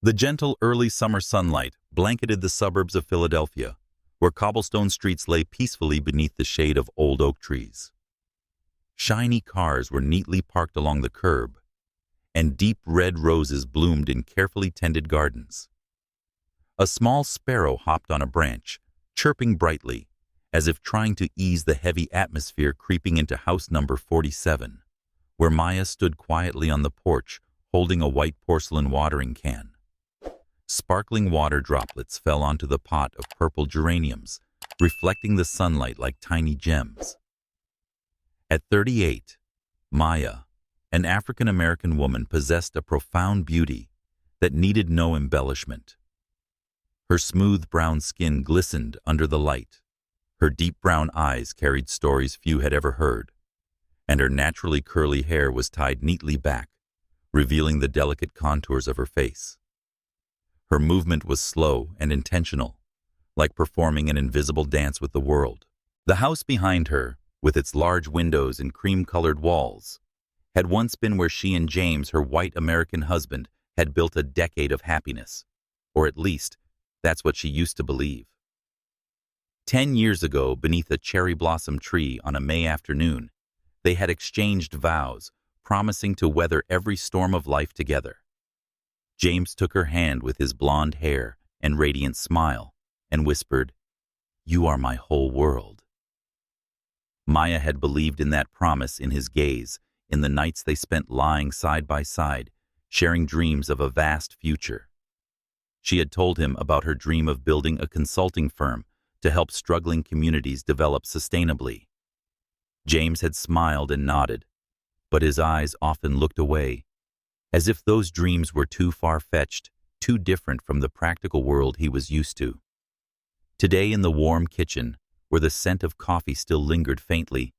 The gentle early summer sunlight blanketed the suburbs of Philadelphia, where cobblestone streets lay peacefully beneath the shade of old oak trees. Shiny cars were neatly parked along the curb, and deep red roses bloomed in carefully tended gardens. A small sparrow hopped on a branch, chirping brightly, as if trying to ease the heavy atmosphere creeping into house number 47, where Maya stood quietly on the porch holding a white porcelain watering can. Sparkling water droplets fell onto the pot of purple geraniums, reflecting the sunlight like tiny gems. At 38, Maya, an African-American woman, possessed a profound beauty that needed no embellishment. Her smooth brown skin glistened under the light. Her deep brown eyes carried stories few had ever heard, and her naturally curly hair was tied neatly back, revealing the delicate contours of her face. Her movement was slow and intentional, like performing an invisible dance with the world. The house behind her, with its large windows and cream-colored walls, had once been where she and James, her white American husband, had built a decade of happiness, or at least, that's what she used to believe. 10 years ago, beneath a cherry blossom tree on a May afternoon, they had exchanged vows, promising to weather every storm of life together. James took her hand with his blonde hair and radiant smile and whispered, "You are my whole world." Maya had believed in that promise in his gaze, in the nights they spent lying side by side, sharing dreams of a vast future. She had told him about her dream of building a consulting firm to help struggling communities develop sustainably. James had smiled and nodded, but his eyes often looked away, as if those dreams were too far-fetched, too different from the practical world he was used to. Today, in the warm kitchen, where the scent of coffee still lingered faintly,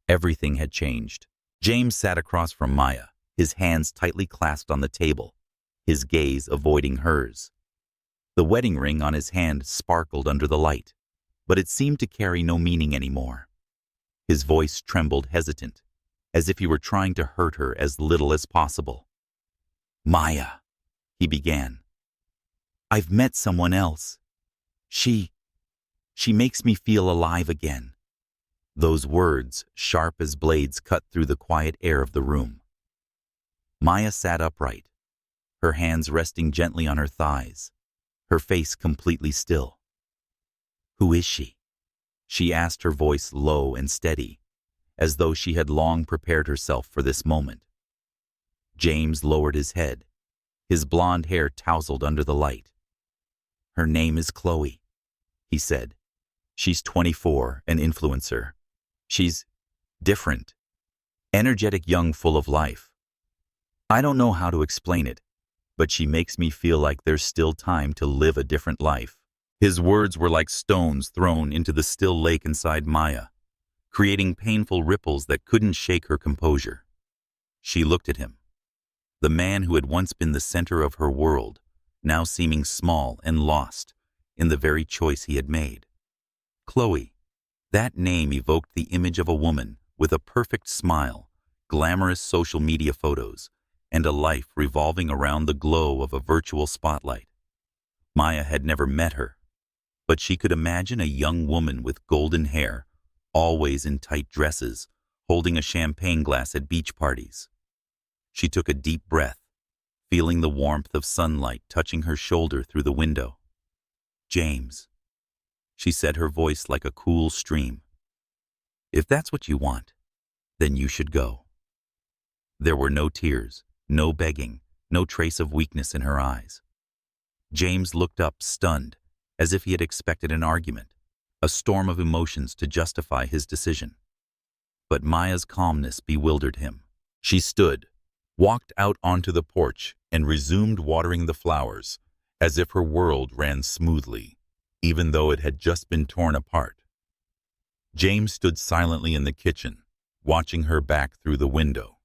everything had changed. James sat across from Maya, his hands tightly clasped on the table, his gaze avoiding hers. The wedding ring on his hand sparkled under the light, but it seemed to carry no meaning anymore. His voice trembled, hesitant, as if he were trying to hurt her as little as possible. "Maya," he began, "I've met someone else. She makes me feel alive again." Those words, sharp as blades, cut through the quiet air of the room. Maya sat upright, her hands resting gently on her thighs, her face completely still. "Who is she?" she asked, her voice low and steady, as though she had long prepared herself for this moment. James lowered his head, his blonde hair tousled under the light. "Her name is Chloe," he said. "She's 24, an influencer. She's different, energetic, young, full of life. I don't know how to explain it, but she makes me feel like there's still time to live a different life." His words were like stones thrown into the still lake inside Maya, creating painful ripples that couldn't shake her composure. She looked at him, the man who had once been the center of her world, now seeming small and lost in the very choice he had made. Chloe, that name evoked the image of a woman with a perfect smile, glamorous social media photos, and a life revolving around the glow of a virtual spotlight. Maya had never met her, but she could imagine a young woman with golden hair, always in tight dresses, holding a champagne glass at beach parties. She took a deep breath, feeling the warmth of sunlight touching her shoulder through the window. "James," she said, her voice like a cool stream, "if that's what you want, then you should go." There were no tears, no begging, no trace of weakness in her eyes. James looked up, stunned, as if he had expected an argument, a storm of emotions to justify his decision. But Maya's calmness bewildered him. She stood, walked out onto the porch, and resumed watering the flowers, as if her world ran smoothly, even though it had just been torn apart. James stood silently in the kitchen, watching her back through the window.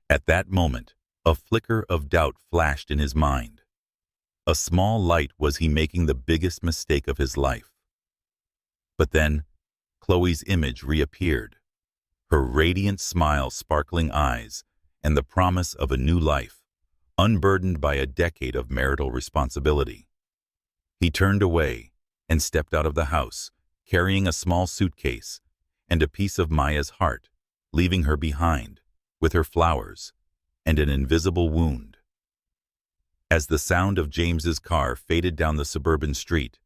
At that moment, a flicker of doubt flashed in his mind. A small light, was he making the biggest mistake of his life? But then, Chloe's image reappeared, her radiant smile, sparkling eyes, and the promise of a new life, unburdened by a decade of marital responsibility. He turned away and stepped out of the house, carrying a small suitcase and a piece of Maya's heart, leaving her behind, with her flowers and an invisible wound. As the sound of James's car faded down the suburban street,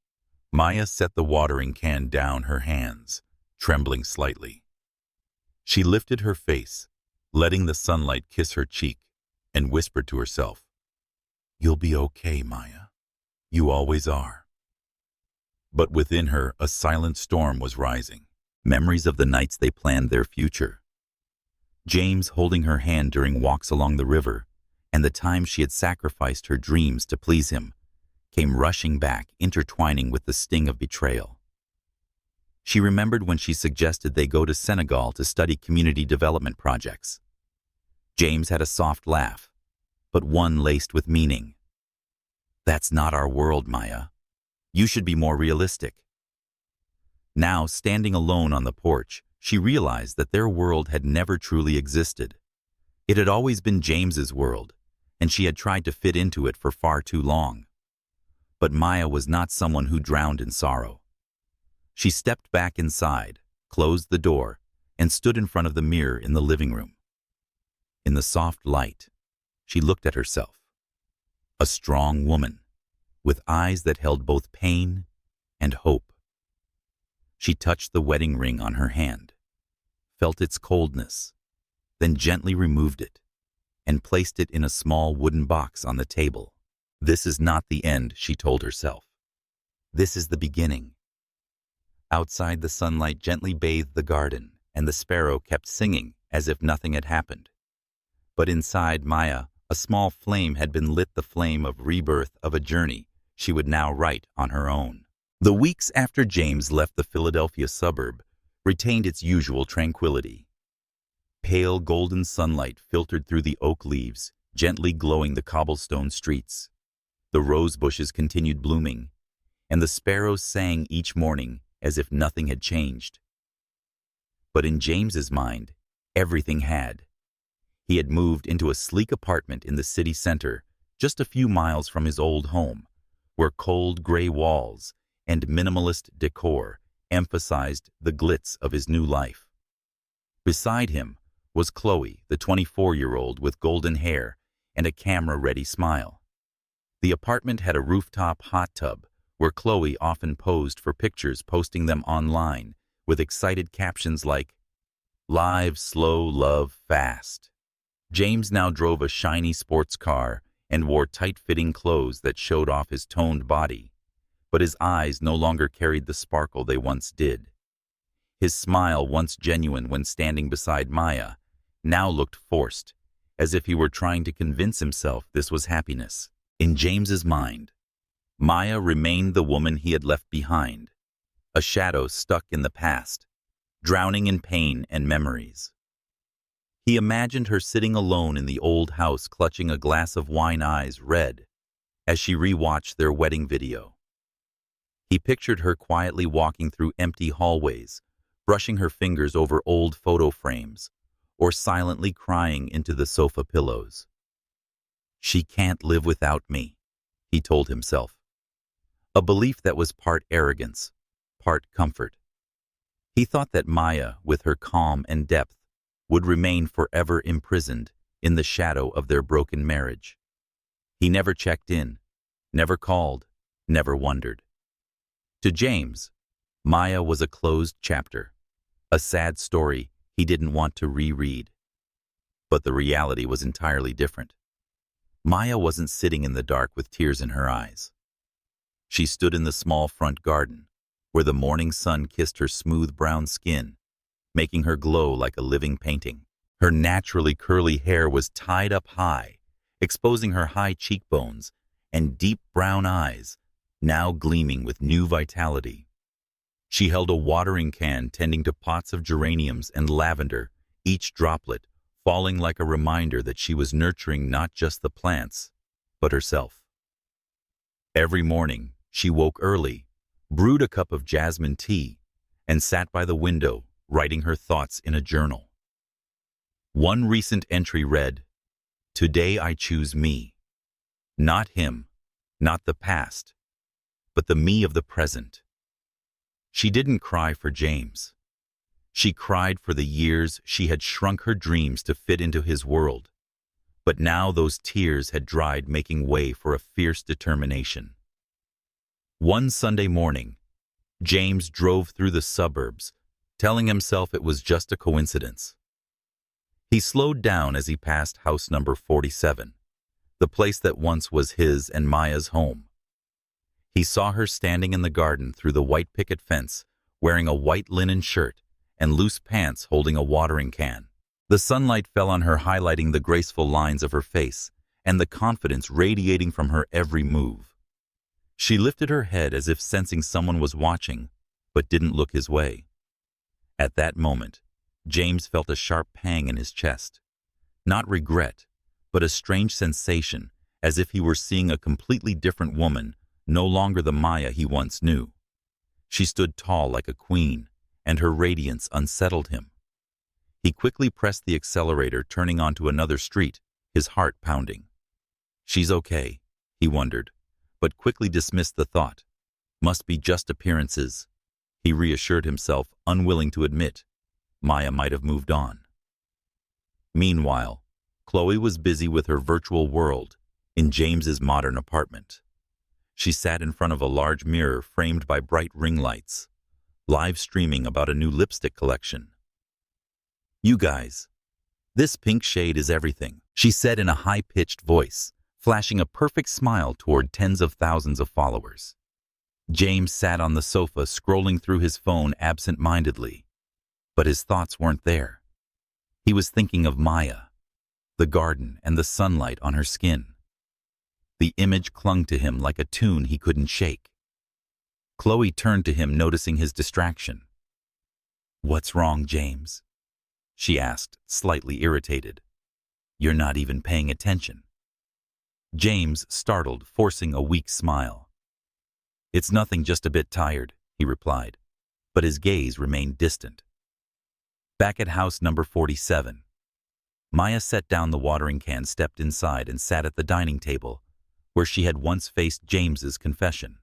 Maya set the watering can down her hands, trembling slightly. She lifted her face, letting the sunlight kiss her cheek, and whispered to herself, "You'll be okay, Maya. You always are." But within her, a silent storm was rising. Memories of the nights they planned their future. James holding her hand during walks along the river, and the time she had sacrificed her dreams to please him, came rushing back, intertwining with the sting of betrayal. She remembered when she suggested they go to Senegal to study community development projects. James had a soft laugh, but one laced with meaning. "That's not our world, Maya. You should be more realistic." Now, standing alone on the porch, she realized that their world had never truly existed. It had always been James's world, and she had tried to fit into it for far too long. But Maya was not someone who drowned in sorrow. She stepped back inside, closed the door, and stood in front of the mirror in the living room. In the soft light, she looked at herself. A strong woman, with eyes that held both pain and hope. She touched the wedding ring on her hand, felt its coldness, then gently removed it and placed it in a small wooden box on the table. "This is not the end," she told herself. "This is the beginning." Outside, the sunlight gently bathed the garden, and the sparrow kept singing as if nothing had happened. But inside Maya, a small flame had been lit, the flame of rebirth, of a journey she would now write on her own. The weeks after James left the Philadelphia suburb retained its usual tranquility. Pale golden sunlight filtered through the oak leaves, gently glowing the cobblestone streets. The rose bushes continued blooming, and the sparrows sang each morning as if nothing had changed. But in James's mind, everything had. He had moved into a sleek apartment in the city center, just a few miles from his old home, where cold gray walls and minimalist decor emphasized the glitz of his new life. Beside him was Chloe, the 24-year-old with golden hair and a camera-ready smile. The apartment had a rooftop hot tub where Chloe often posed for pictures, posting them online with excited captions like, "Live, slow, love, fast." James now drove a shiny sports car and wore tight-fitting clothes that showed off his toned body, but his eyes no longer carried the sparkle they once did. His smile, once genuine when standing beside Maya, now looked forced, as if he were trying to convince himself this was happiness. In James's mind, Maya remained the woman he had left behind, a shadow stuck in the past, drowning in pain and memories. He imagined her sitting alone in the old house, clutching a glass of wine, eyes red, as she rewatched their wedding video. He pictured her quietly walking through empty hallways, brushing her fingers over old photo frames, or silently crying into the sofa pillows. "She can't live without me," he told himself. A belief that was part arrogance, part comfort. He thought that Maya, with her calm and depth, would remain forever imprisoned in the shadow of their broken marriage. He never checked in, never called, never wondered. To James, Maya was a closed chapter, a sad story he didn't want to reread. But the reality was entirely different. Maya wasn't sitting in the dark with tears in her eyes. She stood in the small front garden, where the morning sun kissed her smooth brown skin, making her glow like a living painting. Her naturally curly hair was tied up high, exposing her high cheekbones and deep brown eyes, now gleaming with new vitality. She held a watering can tending to pots of geraniums and lavender, each droplet falling like a reminder that she was nurturing not just the plants, but herself. Every morning, she woke early, brewed a cup of jasmine tea, and sat by the window, writing her thoughts in a journal. One recent entry read, "Today I choose me, Not him, not the past, but the me of the present. She didn't cry for James. She cried for the years she had shrunk her dreams to fit into his world. But now those tears had dried, making way for a fierce determination. One Sunday morning, James drove through the suburbs, telling himself it was just a coincidence. He slowed down as he passed house number 47, the place that once was his and Maya's home. He saw her standing in the garden through the white picket fence, wearing a white linen shirt and loose pants, holding a watering can. The sunlight fell on her, highlighting the graceful lines of her face and the confidence radiating from her every move. She lifted her head as if sensing someone was watching, but didn't look his way. At that moment, James felt a sharp pang in his chest. Not regret, but a strange sensation, as if he were seeing a completely different woman, no longer the Maya he once knew. She stood tall like a queen, and her radiance unsettled him. He quickly pressed the accelerator, turning onto another street, his heart pounding. She's okay, he wondered, but quickly dismissed the thought. Must be just appearances, he reassured himself, unwilling to admit Maya might have moved on. Meanwhile, Chloe was busy with her virtual world in James's modern apartment. She sat in front of a large mirror framed by bright ring lights, live streaming about a new lipstick collection. "You guys, this pink shade is everything," she said in a high-pitched voice, flashing a perfect smile toward tens of thousands of followers. James sat on the sofa, scrolling through his phone absent-mindedly, but his thoughts weren't there. He was thinking of Maya, the garden, and the sunlight on her skin. The image clung to him like a tune he couldn't shake. Chloe turned to him, noticing his distraction. "What's wrong, James?" she asked, slightly irritated. "You're not even paying attention." James startled, forcing a weak smile. "It's nothing, just a bit tired," he replied, but his gaze remained distant. Back at house number 47, Maya set down the watering can, stepped inside, and sat at the dining table, where she had once faced James's confession.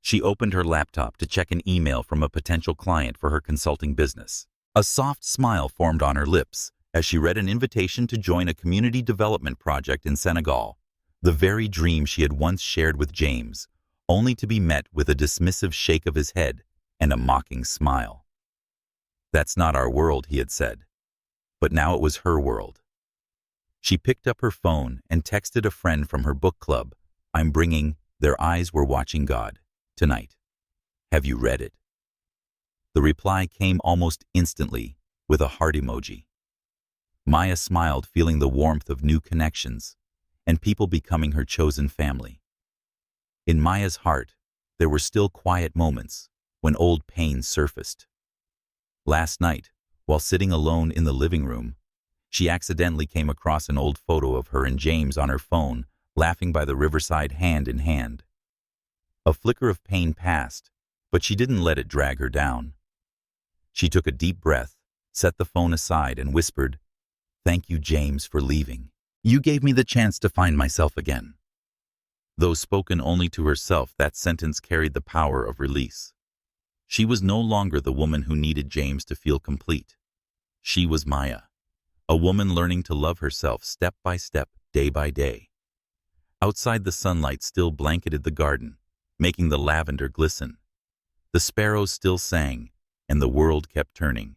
She opened her laptop to check an email from a potential client for her consulting business. A soft smile formed on her lips as she read an invitation to join a community development project in Senegal, the very dream she had once shared with James, only to be met with a dismissive shake of his head and a mocking smile. "That's not our world," he had said. But now it was her world. She picked up her phone and texted a friend from her book club, "I'm bringing Their Eyes Were Watching God tonight. Have you read it?" The reply came almost instantly with a heart emoji. Maya smiled, feeling the warmth of new connections and people becoming her chosen family. In Maya's heart, there were still quiet moments when old pains surfaced. Last night, while sitting alone in the living room, she accidentally came across an old photo of her and James on her phone, laughing by the riverside hand in hand. A flicker of pain passed, but she didn't let it drag her down. She took a deep breath, set the phone aside, and whispered, "Thank you, James, for leaving. You gave me the chance to find myself again." Though spoken only to herself, that sentence carried the power of release. She was no longer the woman who needed James to feel complete. She was Maya, a woman learning to love herself step by step, day by day. Outside, the sunlight still blanketed the garden, making the lavender glisten. The sparrows still sang, and the world kept turning.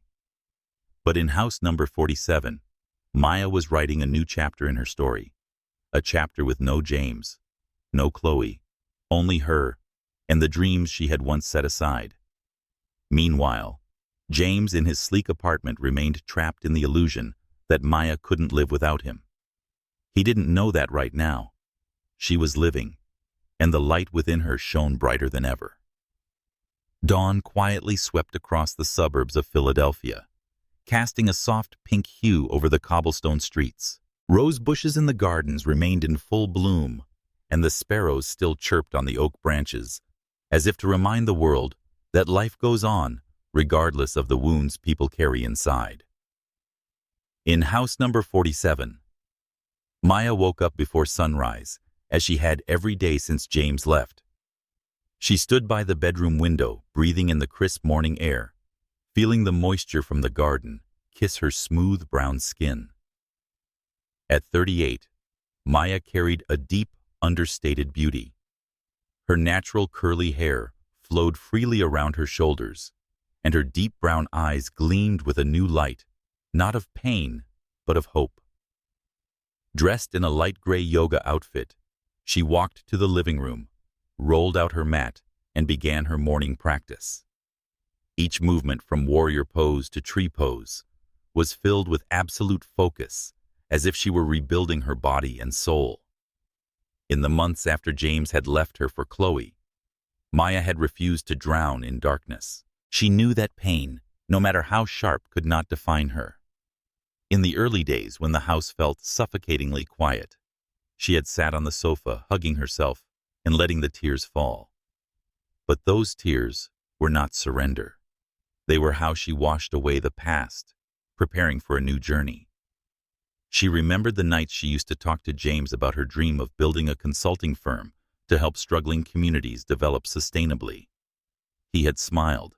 But in house number 47, Maya was writing a new chapter in her story. A chapter with no James, no Chloe, only her, and the dreams she had once set aside. Meanwhile, James in his sleek apartment remained trapped in the illusion that Maya couldn't live without him. He didn't know that right now. She was living, and the light within her shone brighter than ever. Dawn quietly swept across the suburbs of Philadelphia, casting a soft pink hue over the cobblestone streets. Rose bushes in the gardens remained in full bloom, and the sparrows still chirped on the oak branches, as if to remind the world that life goes on, regardless of the wounds people carry inside. In house number 47, Maya woke up before sunrise as she had every day since James left. She stood by the bedroom window, breathing in the crisp morning air, feeling the moisture from the garden kiss her smooth brown skin. At 38, Maya carried a deep, understated beauty. Her natural curly hair flowed freely around her shoulders, and her deep brown eyes gleamed with a new light, not of pain, but of hope. Dressed in a light gray yoga outfit, she walked to the living room, rolled out her mat, and began her morning practice. Each movement from warrior pose to tree pose was filled with absolute focus, as if she were rebuilding her body and soul. In the months after James had left her for Chloe, Maya had refused to drown in darkness. She knew that pain, no matter how sharp, could not define her. In the early days, when the house felt suffocatingly quiet, she had sat on the sofa, hugging herself and letting the tears fall. But those tears were not surrender. They were how she washed away the past, preparing for a new journey. She remembered the nights she used to talk to James about her dream of building a consulting firm to help struggling communities develop sustainably. He had smiled,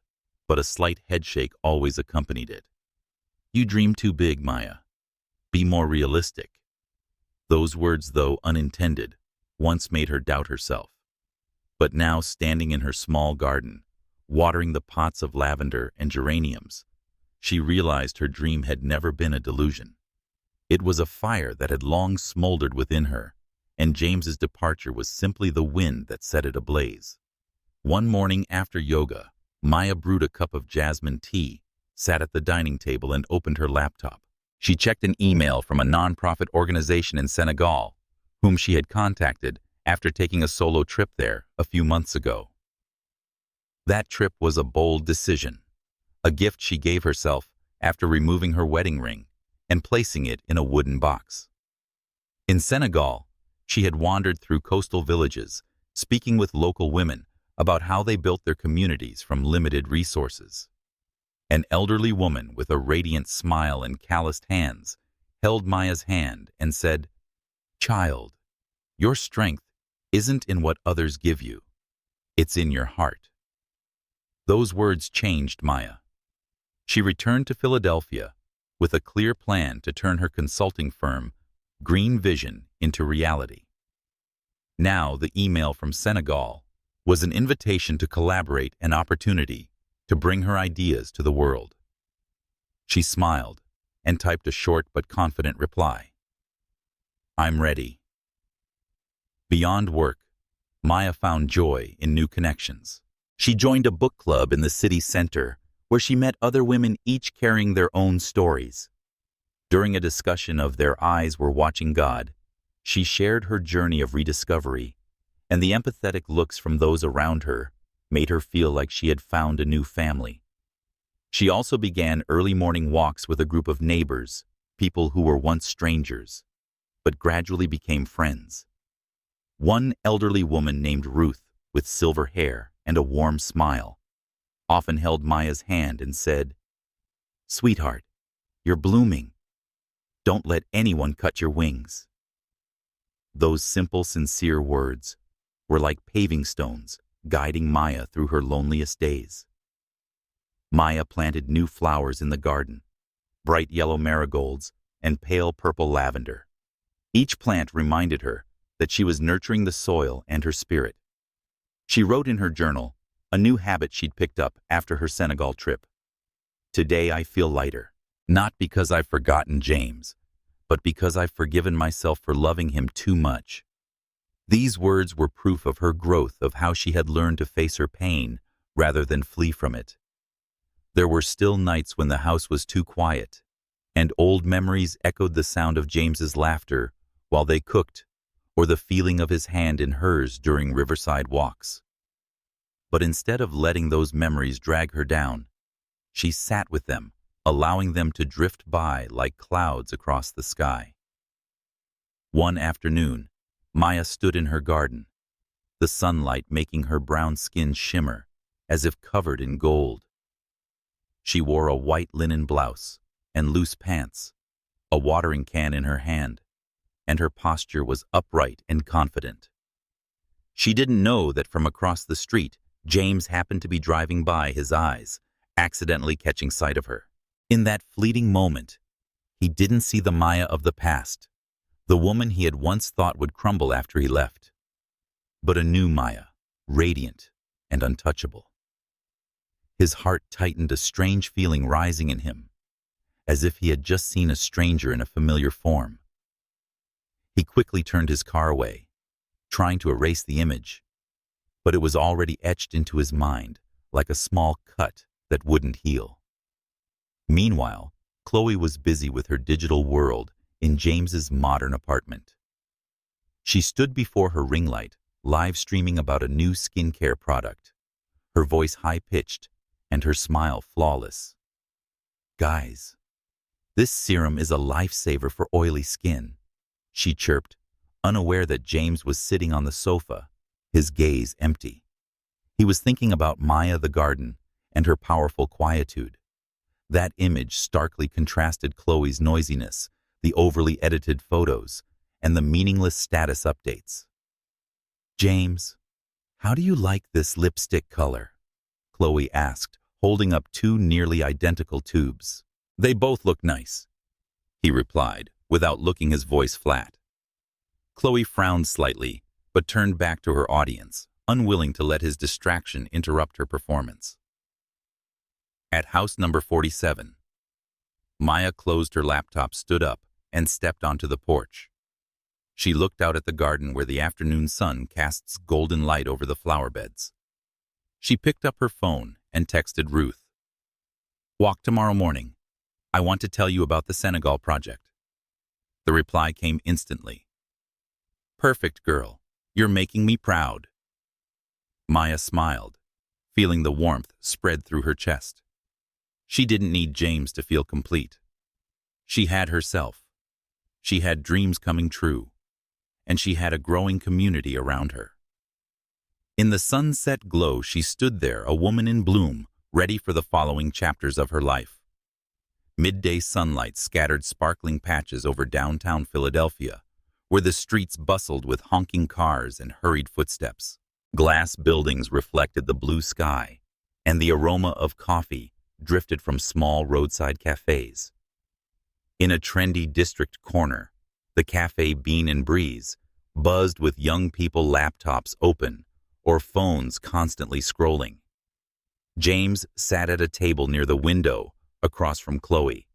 but a slight headshake always accompanied it. "You dream too big, Maya. Be more realistic." Those words, though unintended, once made her doubt herself. But now, standing in her small garden, watering the pots of lavender and geraniums, she realized her dream had never been a delusion. It was a fire that had long smoldered within her, and James's departure was simply the wind that set it ablaze. One morning after yoga, Maya brewed a cup of jasmine tea, sat at the dining table, and opened her laptop. She checked an email from a nonprofit organization in Senegal, whom she had contacted after taking a solo trip there a few months ago. That trip was a bold decision, a gift she gave herself after removing her wedding ring and placing it in a wooden box. In Senegal, she had wandered through coastal villages, speaking with local women about how they built their communities from limited resources. An elderly woman with a radiant smile and calloused hands held Maya's hand and said, "Child, your strength isn't in what others give you. It's in your heart." Those words changed Maya. She returned to Philadelphia with a clear plan to turn her consulting firm, Green Vision, into reality. Now, the email from Senegal was an invitation to collaborate, an opportunity to bring her ideas to the world. She smiled and typed a short but confident reply. "I'm ready." Beyond work, Maya found joy in new connections. She joined a book club in the city center, where she met other women, each carrying their own stories. During a discussion of Their Eyes Were Watching God, she shared her journey of rediscovery, and the empathetic looks from those around her made her feel like she had found a new family. She also began early morning walks with a group of neighbors, people who were once strangers, but gradually became friends. One elderly woman named Ruth, with silver hair and a warm smile, often held Maya's hand and said, "Sweetheart, you're blooming. Don't let anyone cut your wings." Those simple, sincere words were like paving stones, guiding Maya through her loneliest days. Maya planted new flowers in the garden, bright yellow marigolds and pale purple lavender. Each plant reminded her that she was nurturing the soil and her spirit. She wrote in her journal, a new habit she'd picked up after her Senegal trip. "Today I feel lighter, not because I've forgotten James, but because I've forgiven myself for loving him too much." These words were proof of her growth, of how she had learned to face her pain rather than flee from it. There were still nights when the house was too quiet, and old memories echoed the sound of James's laughter while they cooked, or the feeling of his hand in hers during riverside walks. But instead of letting those memories drag her down, she sat with them, allowing them to drift by like clouds across the sky. One afternoon, Maya stood in her garden, the sunlight making her brown skin shimmer as if covered in gold. She wore a white linen blouse and loose pants, a watering can in her hand, and her posture was upright and confident. She didn't know that from across the street, James happened to be driving by his eyes, accidentally catching sight of her. In that fleeting moment, he didn't see the Maya of the past, the woman he had once thought would crumble after he left, but a new Maya, radiant and untouchable. His heart tightened, a strange feeling rising in him, as if he had just seen a stranger in a familiar form. He quickly turned his car away, trying to erase the image, but it was already etched into his mind like a small cut that wouldn't heal. Meanwhile, Chloe was busy with her digital world in James's modern apartment. She stood before her ring light, live streaming about a new skincare product, her voice high-pitched and her smile flawless. "Guys, this serum is a lifesaver for oily skin," she chirped, unaware that James was sitting on the sofa, his gaze empty. He was thinking about Maya the garden and her powerful quietude. That image starkly contrasted Chloe's noisiness, the overly edited photos, and the meaningless status updates. "James, how do you like this lipstick color?" Chloe asked, holding up two nearly identical tubes. "They both look nice," he replied, without looking, his voice flat. Chloe frowned slightly, but turned back to her audience, unwilling to let his distraction interrupt her performance. At house number 47, Maya closed her laptop, stood up, and stepped onto the porch. She looked out at the garden where the afternoon sun casts golden light over the flower beds. She picked up her phone and texted Ruth. "Walk tomorrow morning. I want to tell you about the Senegal project." The reply came instantly. "Perfect, girl. You're making me proud." Maya smiled, feeling the warmth spread through her chest. She didn't need James to feel complete. She had herself. She had dreams coming true, and she had a growing community around her. In the sunset glow, she stood there, a woman in bloom, ready for the following chapters of her life. Midday sunlight scattered sparkling patches over downtown Philadelphia, where the streets bustled with honking cars and hurried footsteps. Glass buildings reflected the blue sky, and the aroma of coffee drifted from small roadside cafes. In a trendy district corner, the cafe Bean and Breeze buzzed with young people, laptops open or phones constantly scrolling. James sat at a table near the window across from Chloe,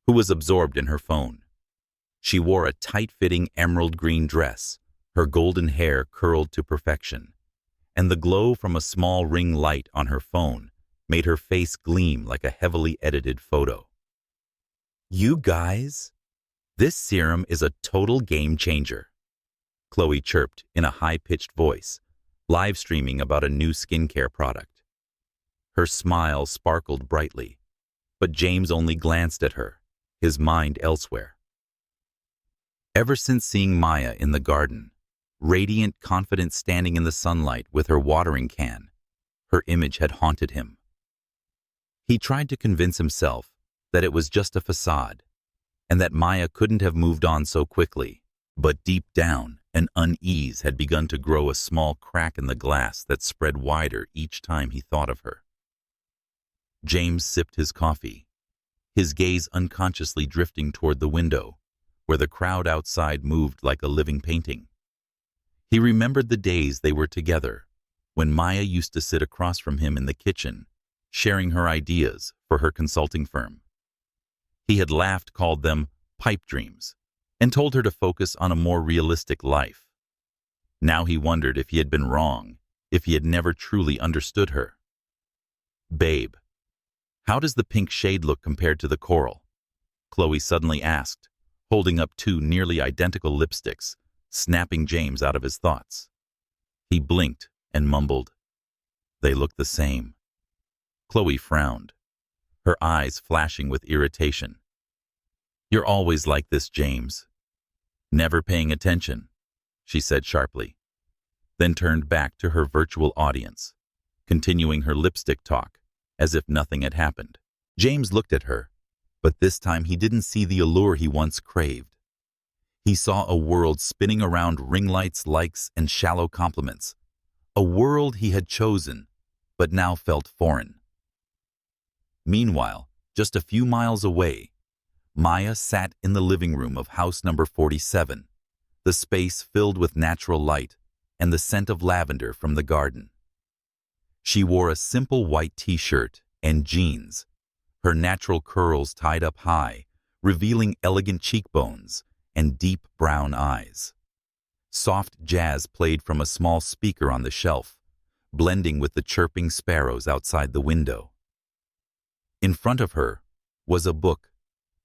who was absorbed in her phone. She wore a tight-fitting emerald green dress, her golden hair curled to perfection, and the glow from a small ring light on her phone made her face gleam like a heavily edited photo. "You guys, this serum is a total game changer," Chloe chirped in a high-pitched voice, live streaming about a new skincare product. Her smile sparkled brightly, but James only glanced at her, his mind elsewhere. Ever since seeing Maya in the garden, radiant, confident, standing in the sunlight with her watering can, her image had haunted him. He tried to convince himself that it was just a facade, and that Maya couldn't have moved on so quickly, but deep down, an unease had begun to grow, a small crack in the glass that spread wider each time he thought of her. James sipped his coffee, his gaze unconsciously drifting toward the window, where the crowd outside moved like a living painting. He remembered the days they were together, when Maya used to sit across from him in the kitchen, sharing her ideas for her consulting firm. He had laughed, called them pipe dreams, and told her to focus on a more realistic life. Now he wondered if he had been wrong, if he had never truly understood her. "Babe, how does the pink shade look compared to the coral?" Chloe suddenly asked, holding up two nearly identical lipsticks, snapping James out of his thoughts. He blinked and mumbled, "They look the same." Chloe frowned, her eyes flashing with irritation. "You're always like this, James. Never paying attention," she said sharply, then turned back to her virtual audience, continuing her lipstick talk as if nothing had happened. James looked at her, but this time he didn't see the allure he once craved. He saw a world spinning around ring lights, likes, and shallow compliments. A world he had chosen, but now felt foreign. Meanwhile, just a few miles away, Maya sat in the living room of house number 47, the space filled with natural light and the scent of lavender from the garden. She wore a simple white t-shirt and jeans, her natural curls tied up high, revealing elegant cheekbones and deep brown eyes. Soft jazz played from a small speaker on the shelf, blending with the chirping sparrows outside the window. In front of her was a book.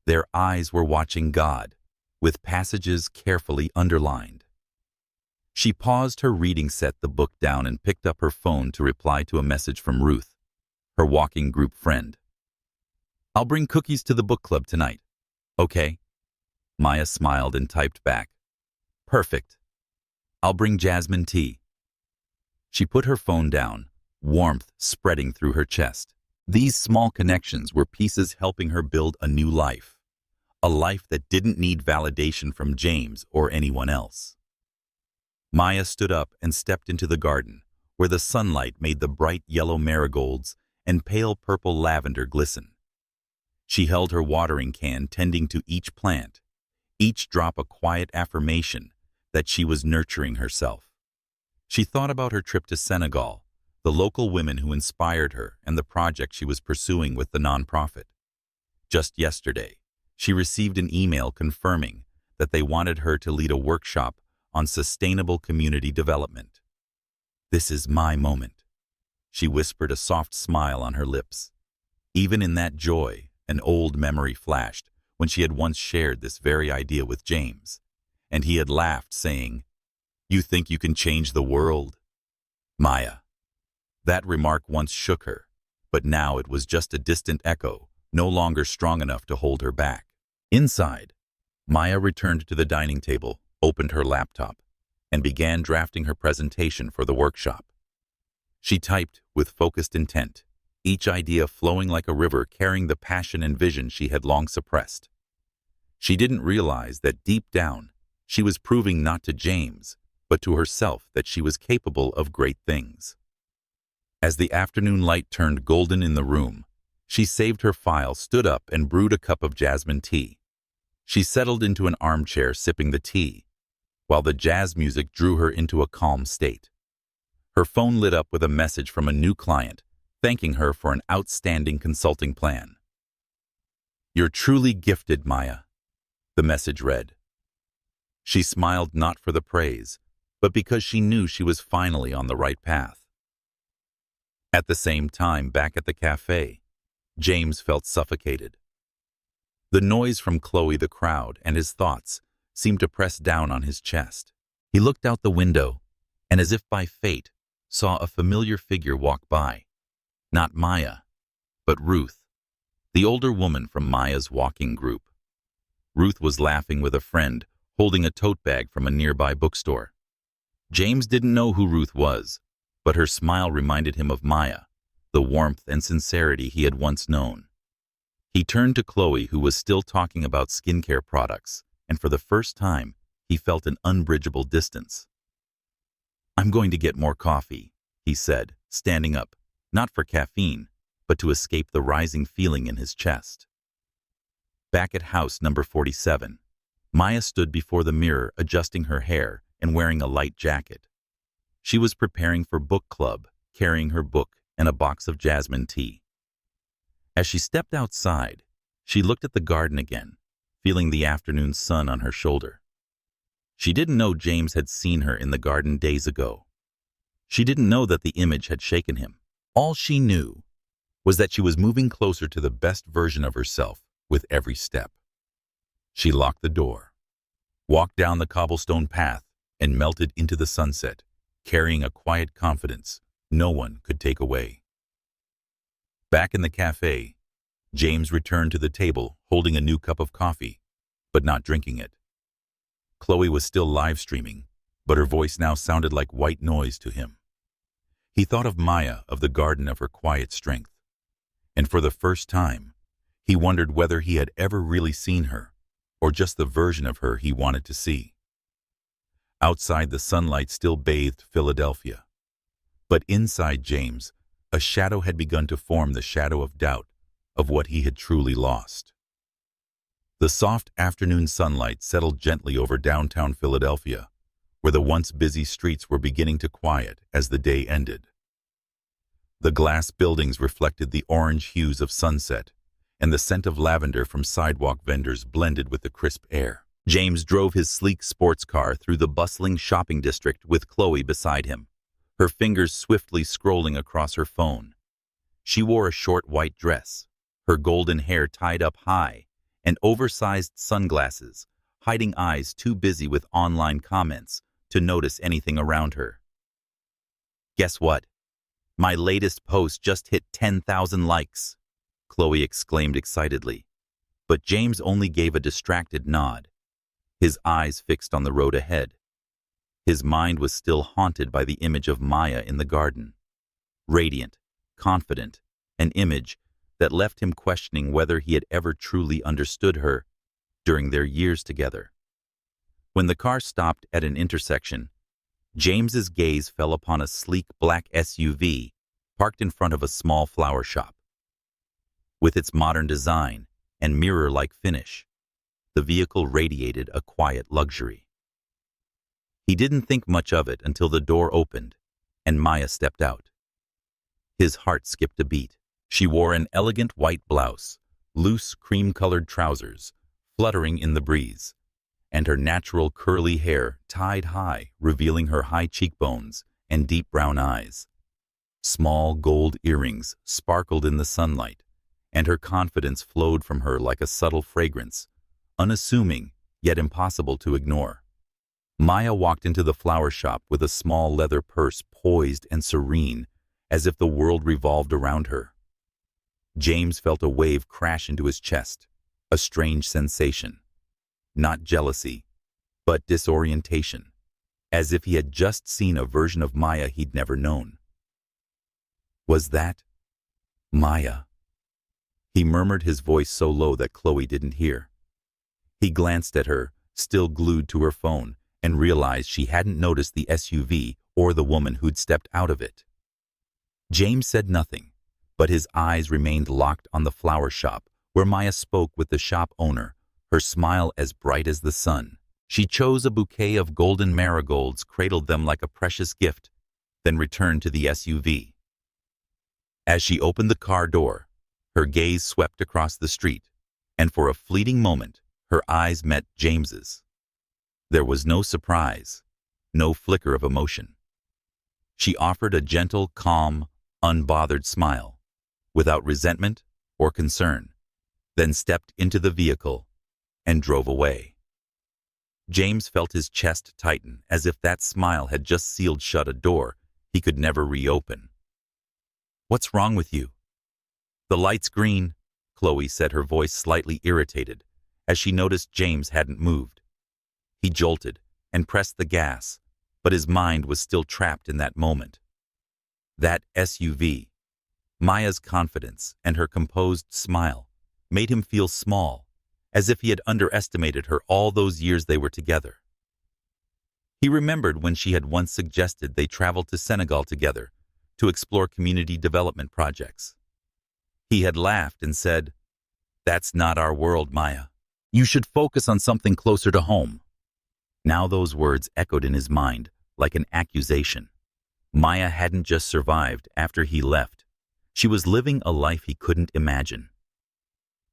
Their eyes were watching God, with passages carefully underlined. She paused her reading, set the book down, and picked up her phone to reply to a message from Ruth, her walking group friend. "I'll bring cookies to the book club tonight. Okay?" Maya smiled and typed back, "Perfect. I'll bring jasmine tea." She put her phone down, warmth spreading through her chest. These small connections were pieces helping her build a new life, a life that didn't need validation from James or anyone else. Maya stood up and stepped into the garden, where the sunlight made the bright yellow marigolds and pale purple lavender glisten. She held her watering can, tending to each plant, each drop a quiet affirmation that she was nurturing herself. She thought about her trip to Senegal, the local women who inspired her, and the project she was pursuing with the nonprofit. Just yesterday, she received an email confirming that they wanted her to lead a workshop on sustainable community development. "This is my moment," she whispered, a soft smile on her lips. Even in that joy, an old memory flashed when she had once shared this very idea with James, and he had laughed, saying, "You think you can change the world, Maya?" That remark once shook her, but now it was just a distant echo, no longer strong enough to hold her back. Inside, Maya returned to the dining table, opened her laptop, and began drafting her presentation for the workshop. She typed with focused intent, each idea flowing like a river, carrying the passion and vision she had long suppressed. She didn't realize that deep down, she was proving not to James, but to herself that she was capable of great things. As the afternoon light turned golden in the room, she saved her file, stood up, and brewed a cup of jasmine tea. She settled into an armchair, sipping the tea, while the jazz music drew her into a calm state. Her phone lit up with a message from a new client, thanking her for an outstanding consulting plan. "You're truly gifted, Maya," the message read. She smiled, not for the praise, but because she knew she was finally on the right path. At the same time, back at the cafe, James felt suffocated. The noise from Chloe, the crowd, and his thoughts seemed to press down on his chest. He looked out the window, and as if by fate, saw a familiar figure walk by. Not Maya, but Ruth, the older woman from Maya's walking group. Ruth was laughing with a friend, holding a tote bag from a nearby bookstore. James didn't know who Ruth was, but her smile reminded him of Maya, the warmth and sincerity he had once known. He turned to Chloe, who was still talking about skincare products, and for the first time, he felt an unbridgeable distance. "I'm going to get more coffee," he said, standing up, not for caffeine, but to escape the rising feeling in his chest. Back at house number 47, Maya stood before the mirror, adjusting her hair and wearing a light jacket. She was preparing for book club, carrying her book and a box of jasmine tea. As she stepped outside, she looked at the garden again, feeling the afternoon sun on her shoulder. She didn't know James had seen her in the garden days ago. She didn't know that the image had shaken him. All she knew was that she was moving closer to the best version of herself with every step. She locked the door, walked down the cobblestone path, and melted into the sunset, carrying a quiet confidence no one could take away. Back in the cafe, James returned to the table, holding a new cup of coffee, but not drinking it. Chloe was still live streaming, but her voice now sounded like white noise to him. He thought of Maya, of the garden, of her quiet strength, and for the first time, he wondered whether he had ever really seen her, or just the version of her he wanted to see. Outside, the sunlight still bathed Philadelphia. But inside James, a shadow had begun to form, the shadow of doubt of what he had truly lost. The soft afternoon sunlight settled gently over downtown Philadelphia, where the once busy streets were beginning to quiet as the day ended. The glass buildings reflected the orange hues of sunset, and the scent of lavender from sidewalk vendors blended with the crisp air. James drove his sleek sports car through the bustling shopping district with Chloe beside him, her fingers swiftly scrolling across her phone. She wore a short white dress, her golden hair tied up high, and oversized sunglasses, hiding eyes too busy with online comments to notice anything around her. "Guess what? My latest post just hit 10,000 likes," Chloe exclaimed excitedly. But James only gave a distracted nod, his eyes fixed on the road ahead. His mind was still haunted by the image of Maya in the garden. Radiant, confident, an image that left him questioning whether he had ever truly understood her during their years together. When the car stopped at an intersection, James's gaze fell upon a sleek black SUV parked in front of a small flower shop. With its modern design and mirror-like finish, the vehicle radiated a quiet luxury. He didn't think much of it until the door opened and Maya stepped out. His heart skipped a beat. She wore an elegant white blouse, loose cream-colored trousers, fluttering in the breeze, and her natural curly hair tied high, revealing her high cheekbones and deep brown eyes. Small gold earrings sparkled in the sunlight, and her confidence flowed from her like a subtle fragrance, unassuming yet impossible to ignore. Maya walked into the flower shop with a small leather purse poised and serene, as if the world revolved around her. James felt a wave crash into his chest, a strange sensation. Not jealousy, but disorientation, as if he had just seen a version of Maya he'd never known. Was that Maya? He murmured, his voice so low that Chloe didn't hear. He glanced at her, still glued to her phone, and realized she hadn't noticed the SUV or the woman who'd stepped out of it. James said nothing, but his eyes remained locked on the flower shop, where Maya spoke with the shop owner, her smile as bright as the sun. She chose a bouquet of golden marigolds, cradled them like a precious gift, then returned to the SUV. As she opened the car door, her gaze swept across the street, and for a fleeting moment, her eyes met James's. There was no surprise, no flicker of emotion. She offered a gentle, calm, unbothered smile, without resentment or concern, then stepped into the vehicle and drove away. James felt his chest tighten, as if that smile had just sealed shut a door he could never reopen. "What's wrong with you?" "The light's green," Chloe said, her voice slightly irritated, as she noticed James hadn't moved. He jolted and pressed the gas, but his mind was still trapped in that moment. That SUV, Maya's confidence and her composed smile, made him feel small, as if he had underestimated her all those years they were together. He remembered when she had once suggested they travel to Senegal together to explore community development projects. He had laughed and said, "That's not our world, Maya. You should focus on something closer to home." Now those words echoed in his mind like an accusation. Maya hadn't just survived after he left. She was living a life he couldn't imagine.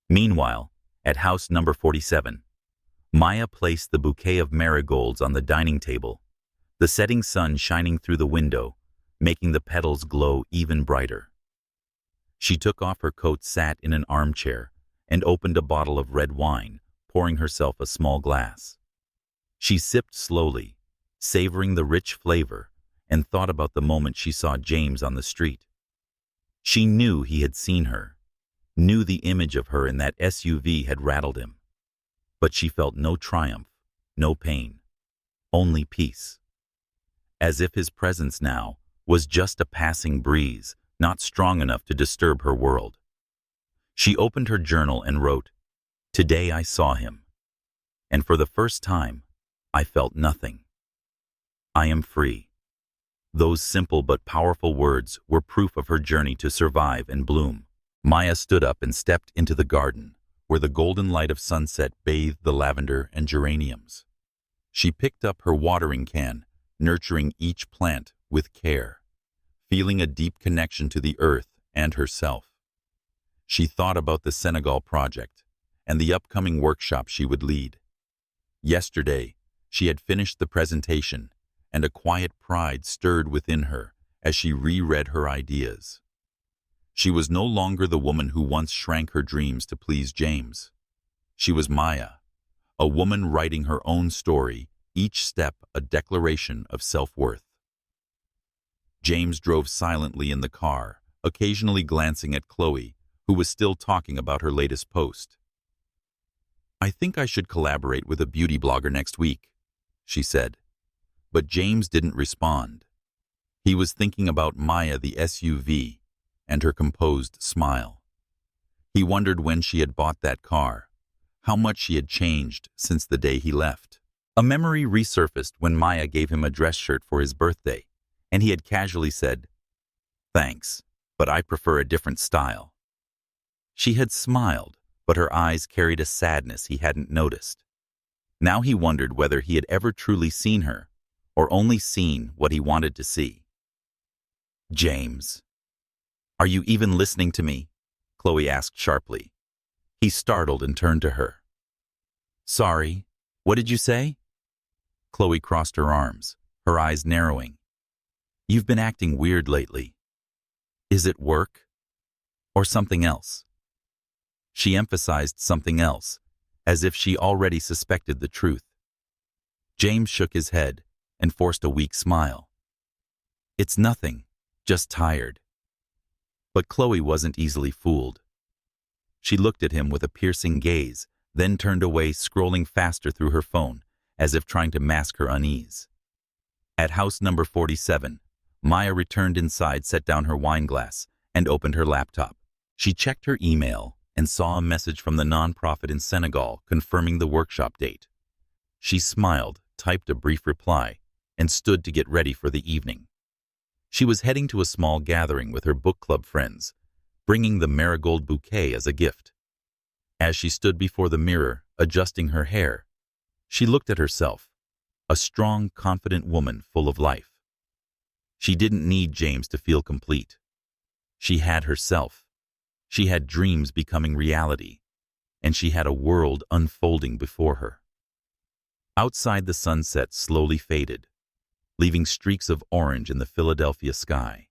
Meanwhile, at house number 47, Maya placed the bouquet of marigolds on the dining table, the setting sun shining through the window, making the petals glow even brighter. She took off her coat, sat in an armchair, and opened a bottle of red wine, pouring herself a small glass. She sipped slowly, savoring the rich flavor, and thought about the moment she saw James on the street. She knew he had seen her, knew the image of her in that SUV had rattled him. But she felt no triumph, no pain, only peace. As if his presence now was just a passing breeze, not strong enough to disturb her world. She opened her journal and wrote, "Today I saw him. and for the first time, I felt nothing. I am free. Those simple but powerful words were proof of her journey to survive and bloom. Maya stood up and stepped into the garden, where the golden light of sunset bathed the lavender and geraniums. She picked up her watering can, nurturing each plant with care, feeling a deep connection to the earth and herself. She thought about the Senegal project and the upcoming workshop she would lead. Yesterday, she had finished the presentation, and a quiet pride stirred within her as she reread her ideas. She was no longer the woman who once shrank her dreams to please James. She was Maya, a woman writing her own story, each step a declaration of self-worth. James drove silently in the car, occasionally glancing at Chloe, who was still talking about her latest post. "I think I should collaborate with a beauty blogger next week," she said. But James didn't respond. He was thinking about Maya the SUV and her composed smile. He wondered when she had bought that car, how much she had changed since the day he left. A memory resurfaced when Maya gave him a dress shirt for his birthday, and he had casually said, "Thanks, but I prefer a different style." She had smiled, but her eyes carried a sadness he hadn't noticed. Now he wondered whether he had ever truly seen her, or only seen what he wanted to see. "James, are you even listening to me?" Chloe asked sharply. He startled and turned to her. "Sorry, what did you say?" Chloe crossed her arms, her eyes narrowing. "You've been acting weird lately. Is it work? Or something else?" She emphasized something else, as if she already suspected the truth. James shook his head and forced a weak smile. "It's nothing, just tired." But Chloe wasn't easily fooled. She looked at him with a piercing gaze, then turned away, scrolling faster through her phone, as if trying to mask her unease. At house number 47, Maya returned inside, set down her wine glass, and opened her laptop. She checked her email and saw a message from the nonprofit in Senegal confirming the workshop date. She smiled, typed a brief reply, and stood to get ready for the evening. She was heading to a small gathering with her book club friends, bringing the marigold bouquet as a gift. As she stood before the mirror, adjusting her hair, she looked at herself, a strong, confident woman full of life. She didn't need James to feel complete. She had herself. She had dreams becoming reality, and she had a world unfolding before her. Outside, the sunset slowly faded, leaving streaks of orange in the Philadelphia sky.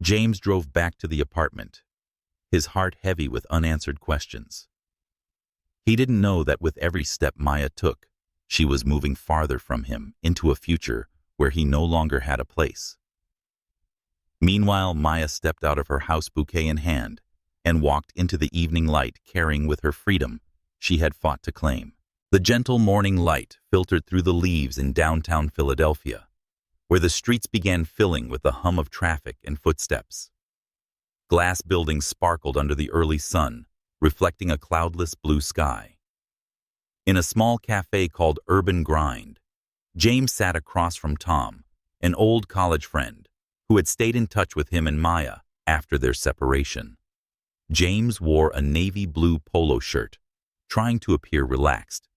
James drove back to the apartment, his heart heavy with unanswered questions. He didn't know that with every step Maya took, she was moving farther from him into a future where he no longer had a place. Meanwhile, Maya stepped out of her house, bouquet in hand, and walked into the evening light, carrying with her freedom she had fought to claim. The gentle morning light filtered through the leaves in downtown Philadelphia, where the streets began filling with the hum of traffic and footsteps. Glass buildings sparkled under the early sun, reflecting a cloudless blue sky. In a small cafe called Urban Grind, James sat across from Tom, an old college friend, who had stayed in touch with him and Maya after their separation. James wore a navy blue polo shirt, trying to appear relaxed,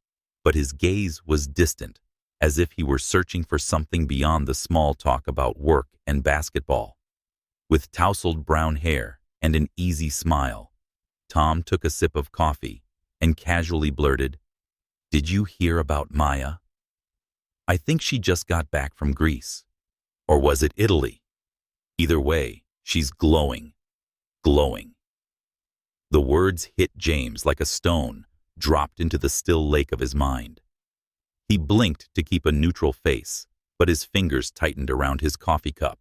but his gaze was distant, as if he were searching for something beyond the small talk about work and basketball. With tousled brown hair and an easy smile, Tom took a sip of coffee and casually blurted, "Did you hear about Maya? I think she just got back from Greece. Or was it Italy? Either way, she's glowing. Glowing." The words hit James like a stone dropped into the still lake of his mind. He blinked to keep a neutral face, but his fingers tightened around his coffee cup.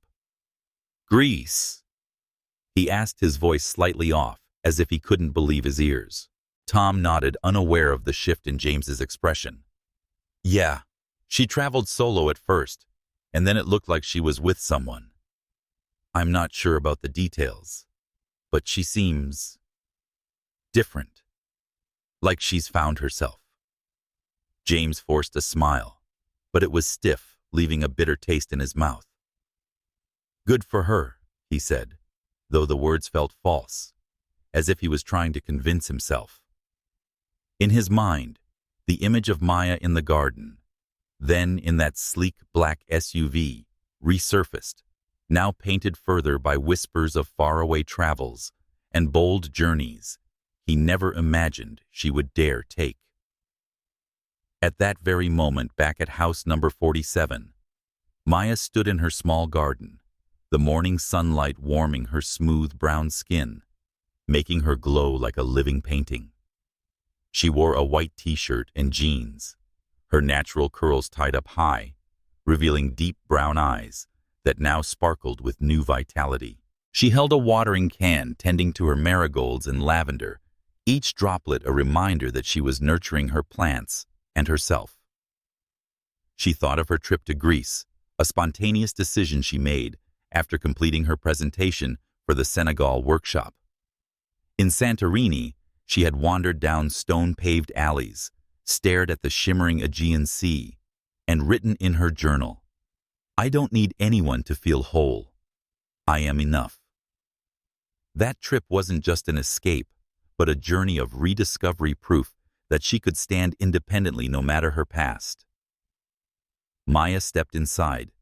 "Greece?" he asked, his voice slightly off, as if he couldn't believe his ears. Tom nodded, unaware of the shift in James's expression. "Yeah, she traveled solo at first, and then it looked like she was with someone. I'm not sure about the details, but she seems different. Like she's found herself." James forced a smile, but it was stiff, leaving a bitter taste in his mouth. "Good for her," he said, though the words felt false, as if he was trying to convince himself. In his mind, the image of Maya in the garden, then in that sleek black SUV, resurfaced, now painted further by whispers of faraway travels and bold journeys he never imagined she would dare take. At that very moment, back at house number 47, Maya stood in her small garden, the morning sunlight warming her smooth brown skin, making her glow like a living painting. She wore a white t-shirt and jeans, her natural curls tied up high, revealing deep brown eyes that now sparkled with new vitality. She held a watering can, tending to her marigolds and lavender, each droplet a reminder that she was nurturing her plants and herself. She thought of her trip to Greece, a spontaneous decision she made after completing her presentation for the Senegal workshop. In Santorini, she had wandered down stone-paved alleys, stared at the shimmering Aegean Sea, and written in her journal, "I don't need anyone to feel whole. I am enough." That trip wasn't just an escape, but a journey of rediscovery, proof that she could stand independently no matter her past. Maya stepped inside,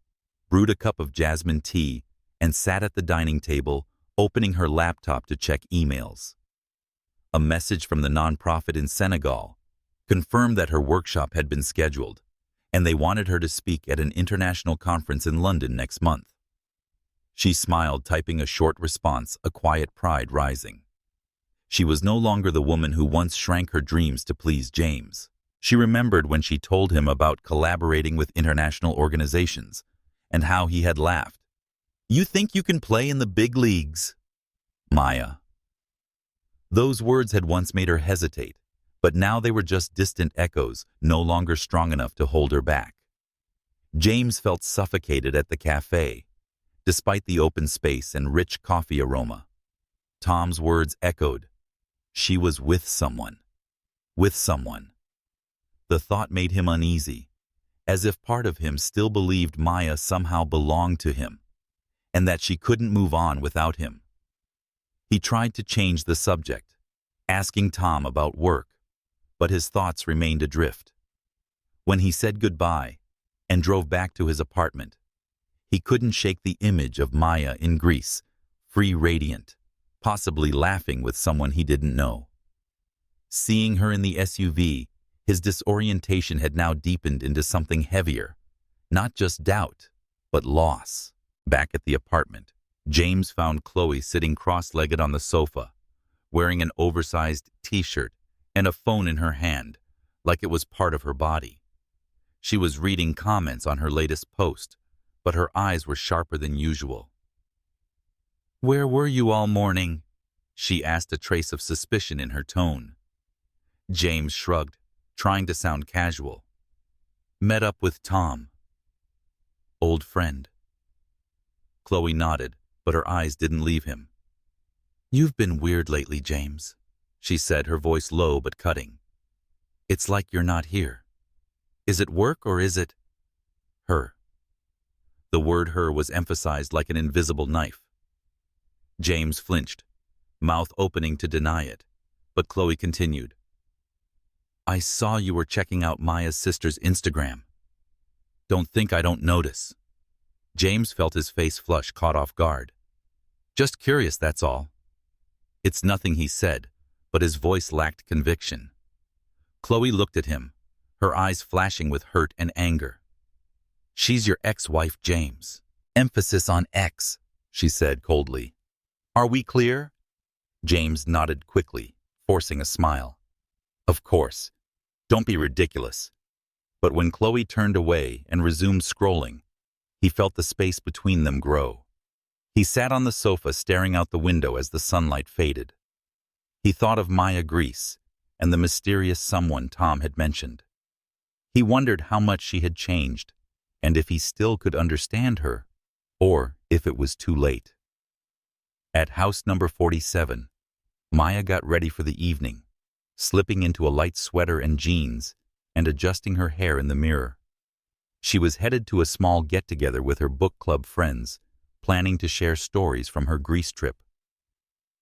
brewed a cup of jasmine tea, and sat at the dining table, opening her laptop to check emails. A message from the nonprofit in Senegal confirmed that her workshop had been scheduled, and they wanted her to speak at an international conference in London next month. She smiled, typing a short response, a quiet pride rising. She was no longer the woman who once shrank her dreams to please James. She remembered when she told him about collaborating with international organizations and how he had laughed. "You think you can play in the big leagues, Maya?" Those words had once made her hesitate, but now they were just distant echoes, no longer strong enough to hold her back. James felt suffocated at the cafe, despite the open space and rich coffee aroma. Tom's words echoed. She was with someone. With someone. The thought made him uneasy, as if part of him still believed Maya somehow belonged to him, and that she couldn't move on without him. He tried to change the subject, asking Tom about work, but his thoughts remained adrift. When he said goodbye and drove back to his apartment, he couldn't shake the image of Maya in Greece, free, radiant, possibly laughing with someone he didn't know. Seeing her in the SUV, his disorientation had now deepened into something heavier, not just doubt, but loss. Back at the apartment, James found Chloe sitting cross-legged on the sofa, wearing an oversized t-shirt and a phone in her hand, like it was part of her body. She was reading comments on her latest post, but her eyes were sharper than usual. "Where were you all morning?" she asked, a trace of suspicion in her tone. James shrugged, trying to sound casual. "Met up with Tom." "Old friend." Chloe nodded, but her eyes didn't leave him. "You've been weird lately, James," she said, her voice low but cutting. "It's like you're not here. Is it work or is it her?" The word "her" was emphasized like an invisible knife. James flinched, mouth opening to deny it, but Chloe continued. "I saw you were checking out Maya's sister's Instagram. Don't think I don't notice." James felt his face flush, caught off guard. "Just curious, that's all." It's nothing, he said, but his voice lacked conviction. Chloe looked at him, her eyes flashing with hurt and anger. "She's your ex-wife, James." "Emphasis on ex," she said coldly. "Are we clear?" James nodded quickly, forcing a smile. "Of course. Don't be ridiculous." But when Chloe turned away and resumed scrolling, he felt the space between them grow. He sat on the sofa staring out the window as the sunlight faded. He thought of Maya Greece and the mysterious someone Tom had mentioned. He wondered how much she had changed, and if he still could understand her, or if it was too late. At house number 47, Maya got ready for the evening, slipping into a light sweater and jeans and adjusting her hair in the mirror. She was headed to a small get-together with her book club friends, planning to share stories from her Greece trip.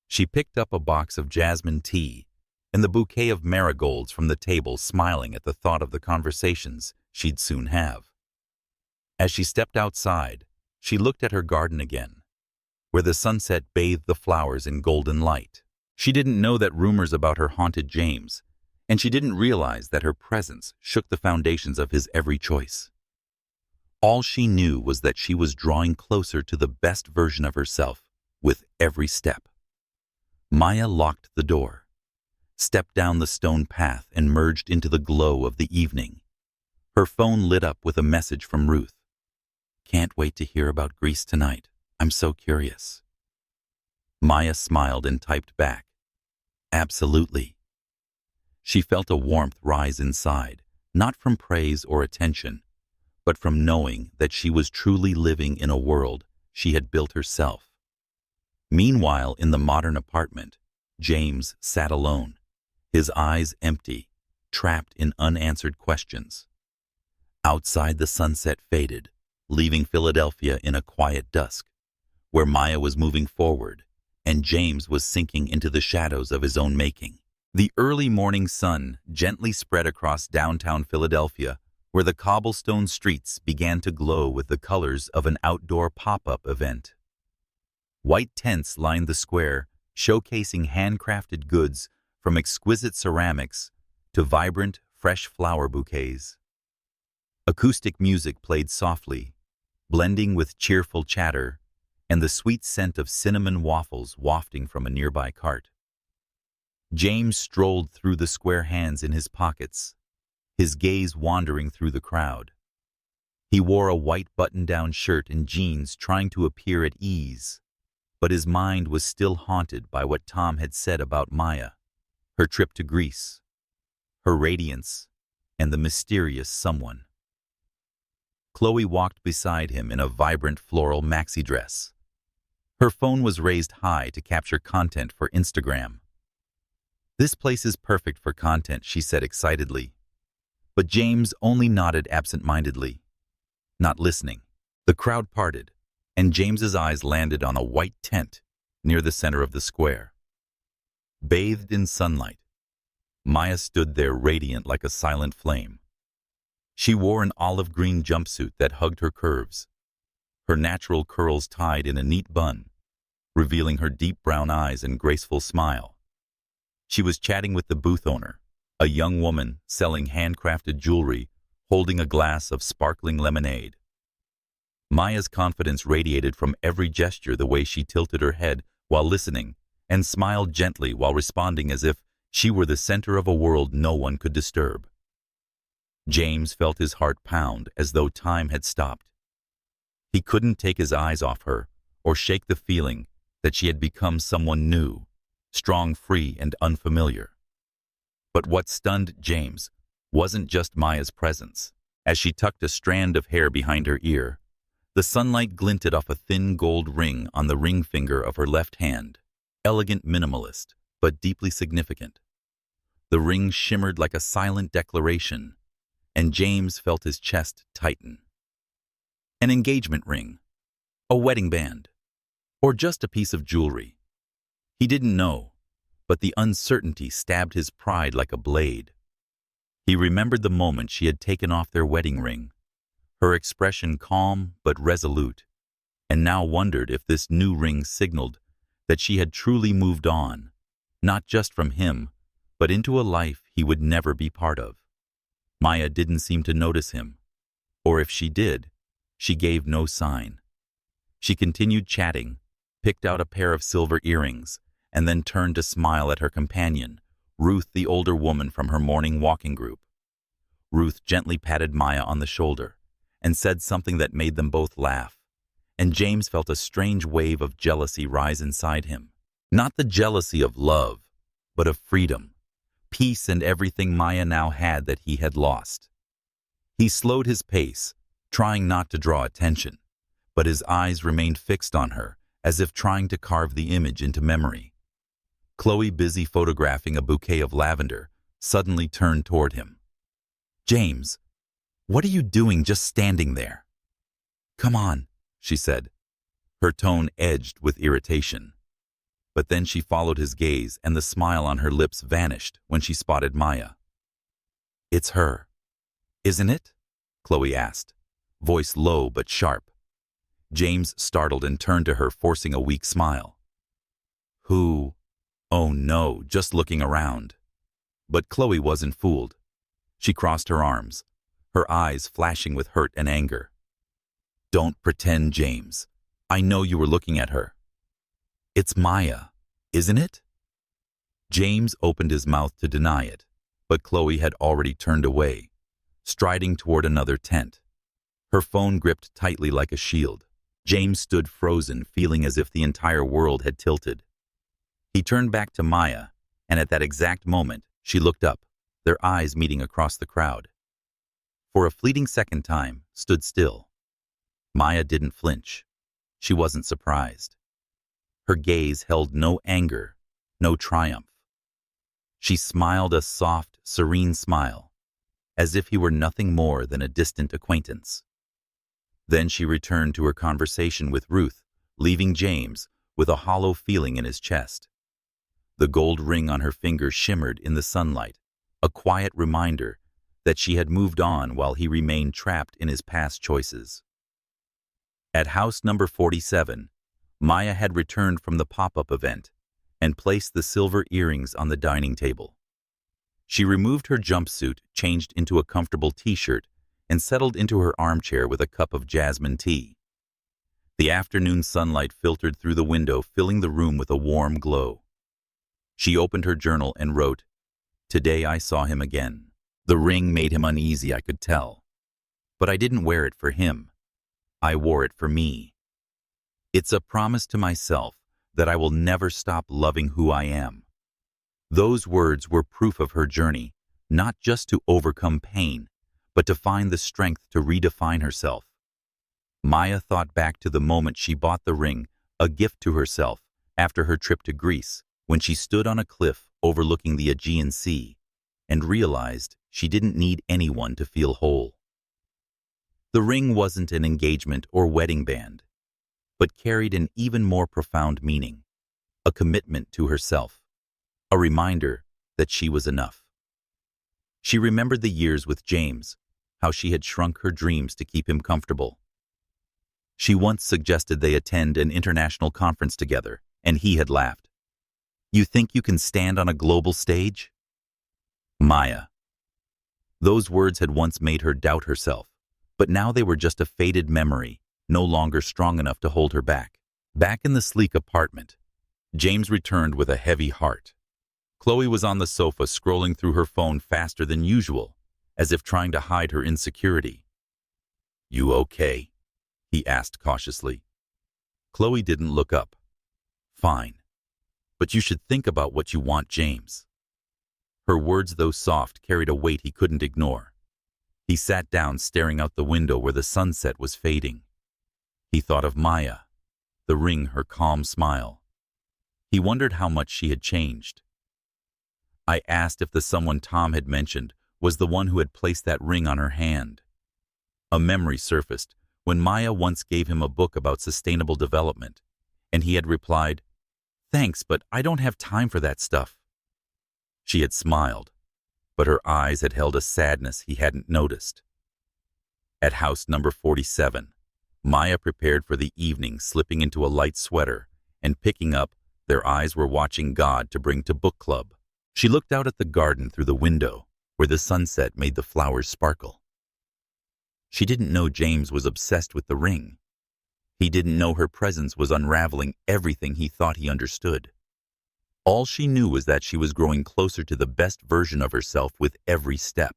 She picked up a box of jasmine tea and the bouquet of marigolds from the table, smiling at the thought of the conversations she'd soon have. As she stepped outside, she looked at her garden again, where the sunset bathed the flowers in golden light. She didn't know that rumors about her haunted James, and she didn't realize that her presence shook the foundations of his every choice. All she knew was that she was drawing closer to the best version of herself with every step. Maya locked the door, stepped down the stone path, and merged into the glow of the evening. Her phone lit up with a message from Ruth. "Can't wait to hear about Greece tonight. I'm so curious." Maya smiled and typed back, "Absolutely." She felt a warmth rise inside, not from praise or attention, but from knowing that she was truly living in a world she had built herself. Meanwhile, in the modern apartment, James sat alone, his eyes empty, trapped in unanswered questions. Outside, the sunset faded, leaving Philadelphia in a quiet dusk, where Maya was moving forward and James was sinking into the shadows of his own making. The early morning sun gently spread across downtown Philadelphia, where the cobblestone streets began to glow with the colors of an outdoor pop-up event. White tents lined the square, showcasing handcrafted goods from exquisite ceramics to vibrant, fresh flower bouquets. Acoustic music played softly, blending with cheerful chatter and the sweet scent of cinnamon waffles wafting from a nearby cart. James strolled through the square, hands in his pockets, his gaze wandering through the crowd. He wore a white button-down shirt and jeans, trying to appear at ease, but his mind was still haunted by what Tom had said about Maya, her trip to Greece, her radiance, and the mysterious someone. Chloe walked beside him in a vibrant floral maxi dress. Her phone was raised high to capture content for Instagram. "This place is perfect for content," she said excitedly. But James only nodded absent-mindedly, not listening. The crowd parted, and James's eyes landed on a white tent near the center of the square. Bathed in sunlight, Maya stood there, radiant like a silent flame. She wore an olive-green jumpsuit that hugged her curves, her natural curls tied in a neat bun, revealing her deep brown eyes and graceful smile. She was chatting with the booth owner, a young woman selling handcrafted jewelry, holding a glass of sparkling lemonade. Maya's confidence radiated from every gesture, the way she tilted her head while listening and smiled gently while responding, as if she were the center of a world no one could disturb. James felt his heart pound as though time had stopped. He couldn't take his eyes off her or shake the feeling that she had become someone new, strong, free, and unfamiliar. But what stunned James wasn't just Maya's presence. As she tucked a strand of hair behind her ear, the sunlight glinted off a thin gold ring on the ring finger of her left hand, elegant, minimalist, but deeply significant. The ring shimmered like a silent declaration, and James felt his chest tighten. An engagement ring, a wedding band, or just a piece of jewelry? He didn't know, but the uncertainty stabbed his pride like a blade. He remembered the moment she had taken off their wedding ring, her expression calm but resolute, and now wondered if this new ring signaled that she had truly moved on, not just from him, but into a life he would never be part of. Maya didn't seem to notice him, or if she did, she gave no sign. She continued chatting, picked out a pair of silver earrings, and then turned to smile at her companion, Ruth, the older woman from her morning walking group. Ruth gently patted Maya on the shoulder and said something that made them both laugh, and James felt a strange wave of jealousy rise inside him. Not the jealousy of love, but of freedom, peace, and everything Maya now had that he had lost. He slowed his pace, trying not to draw attention, but his eyes remained fixed on her, as if trying to carve the image into memory. Chloe, busy photographing a bouquet of lavender, suddenly turned toward him. "James, what are you doing just standing there?" "Come on," she said, her tone edged with irritation. But then she followed his gaze and the smile on her lips vanished when she spotted Maya. "It's her, isn't it?" Chloe asked, voice low but sharp. James startled and turned to her, forcing a weak smile. "Who?" "Oh no, just looking around." But Chloe wasn't fooled. She crossed her arms, her eyes flashing with hurt and anger. "Don't pretend, James. I know you were looking at her." "It's Maya, isn't it?" James opened his mouth to deny it, but Chloe had already turned away, striding toward another tent. Her phone gripped tightly like a shield. James stood frozen, feeling as if the entire world had tilted. He turned back to Maya, and at that exact moment, she looked up, their eyes meeting across the crowd. For a fleeting second time, stood still. Maya didn't flinch. She wasn't surprised. Her gaze held no anger, no triumph. She smiled a soft, serene smile, as if he were nothing more than a distant acquaintance. Then she returned to her conversation with Ruth, leaving James with a hollow feeling in his chest. The gold ring on her finger shimmered in the sunlight, a quiet reminder that she had moved on while he remained trapped in his past choices. At house number 47, Maya had returned from the pop-up event and placed the silver earrings on the dining table. She removed her jumpsuit, changed into a comfortable t-shirt, and settled into her armchair with a cup of jasmine tea. The afternoon sunlight filtered through the window, filling the room with a warm glow. She opened her journal and wrote, "Today I saw him again. The ring made him uneasy, I could tell. But I didn't wear it for him. I wore it for me. It's a promise to myself that I will never stop loving who I am." Those words were proof of her journey, not just to overcome pain, but to find the strength to redefine herself. Maya thought back to the moment she bought the ring, a gift to herself, after her trip to Greece, when she stood on a cliff overlooking the Aegean Sea, and realized she didn't need anyone to feel whole. The ring wasn't an engagement or wedding band, but carried an even more profound meaning, a commitment to herself, a reminder that she was enough. She remembered the years with James, how she had shrunk her dreams to keep him comfortable. She once suggested they attend an international conference together, and he had laughed. "You think you can stand on a global stage?" Maya. Those words had once made her doubt herself, but now they were just a faded memory, no longer strong enough to hold her back. Back in the sleek apartment, James returned with a heavy heart. Chloe was on the sofa scrolling through her phone faster than usual, as if trying to hide her insecurity. "You okay?" he asked cautiously. Chloe didn't look up. "Fine. But you should think about what you want, James." Her words, though soft, carried a weight he couldn't ignore. He sat down, staring out the window where the sunset was fading. He thought of Maya, the ring, her calm smile. He wondered how much she had changed. I asked if the someone Tom had mentioned was the one who had placed that ring on her hand. A memory surfaced when Maya once gave him a book about sustainable development, and he had replied, "Thanks, but I don't have time for that stuff." She had smiled, but her eyes had held a sadness he hadn't noticed. At house number 47, Maya prepared for the evening, slipping into a light sweater and picking up Their Eyes Were Watching God to bring to book club. She looked out at the garden through the window, where the sunset made the flowers sparkle. She didn't know James was obsessed with the ring. He didn't know her presence was unraveling everything he thought he understood. All she knew was that she was growing closer to the best version of herself with every step.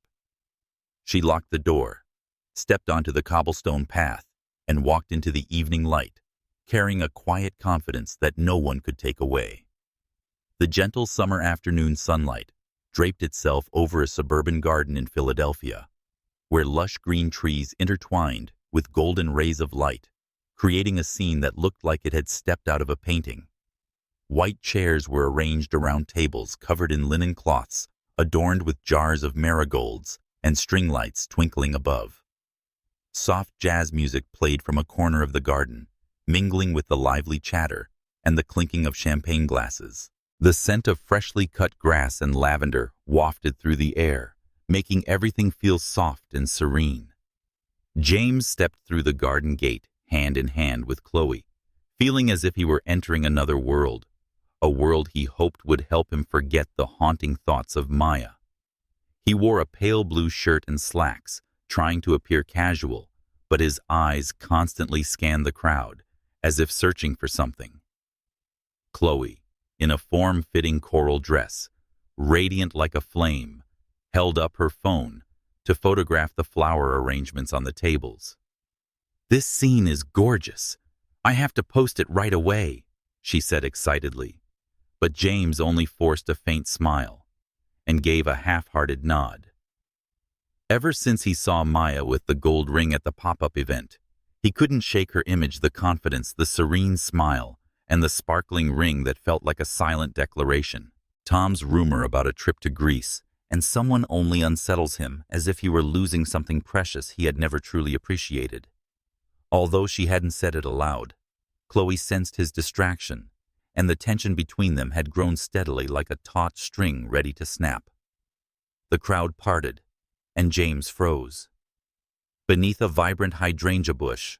She locked the door, stepped onto the cobblestone path, and walked into the evening light, carrying a quiet confidence that no one could take away. The gentle summer afternoon sunlight draped itself over a suburban garden in Philadelphia, where lush green trees intertwined with golden rays of light, creating a scene that looked like it had stepped out of a painting. White chairs were arranged around tables covered in linen cloths, adorned with jars of marigolds and string lights twinkling above. Soft jazz music played from a corner of the garden, mingling with the lively chatter and the clinking of champagne glasses. The scent of freshly cut grass and lavender wafted through the air, making everything feel soft and serene. James stepped through the garden gate, hand in hand with Chloe, feeling as if he were entering another world, a world he hoped would help him forget the haunting thoughts of Maya. He wore a pale blue shirt and slacks, trying to appear casual, but his eyes constantly scanned the crowd, as if searching for something. Chloe, in a form-fitting coral dress, radiant like a flame, held up her phone to photograph the flower arrangements on the tables. "This scene is gorgeous. I have to post it right away," she said excitedly. But James only forced a faint smile and gave a half-hearted nod. Ever since he saw Maya with the gold ring at the pop-up event, he couldn't shake her image, the confidence, the serene smile, and the sparkling ring that felt like a silent declaration. Tom's rumor about a trip to Greece, and someone only unsettles him as if he were losing something precious he had never truly appreciated. Although she hadn't said it aloud, Chloe sensed his distraction, and the tension between them had grown steadily like a taut string ready to snap. The crowd parted, and James froze. Beneath a vibrant hydrangea bush,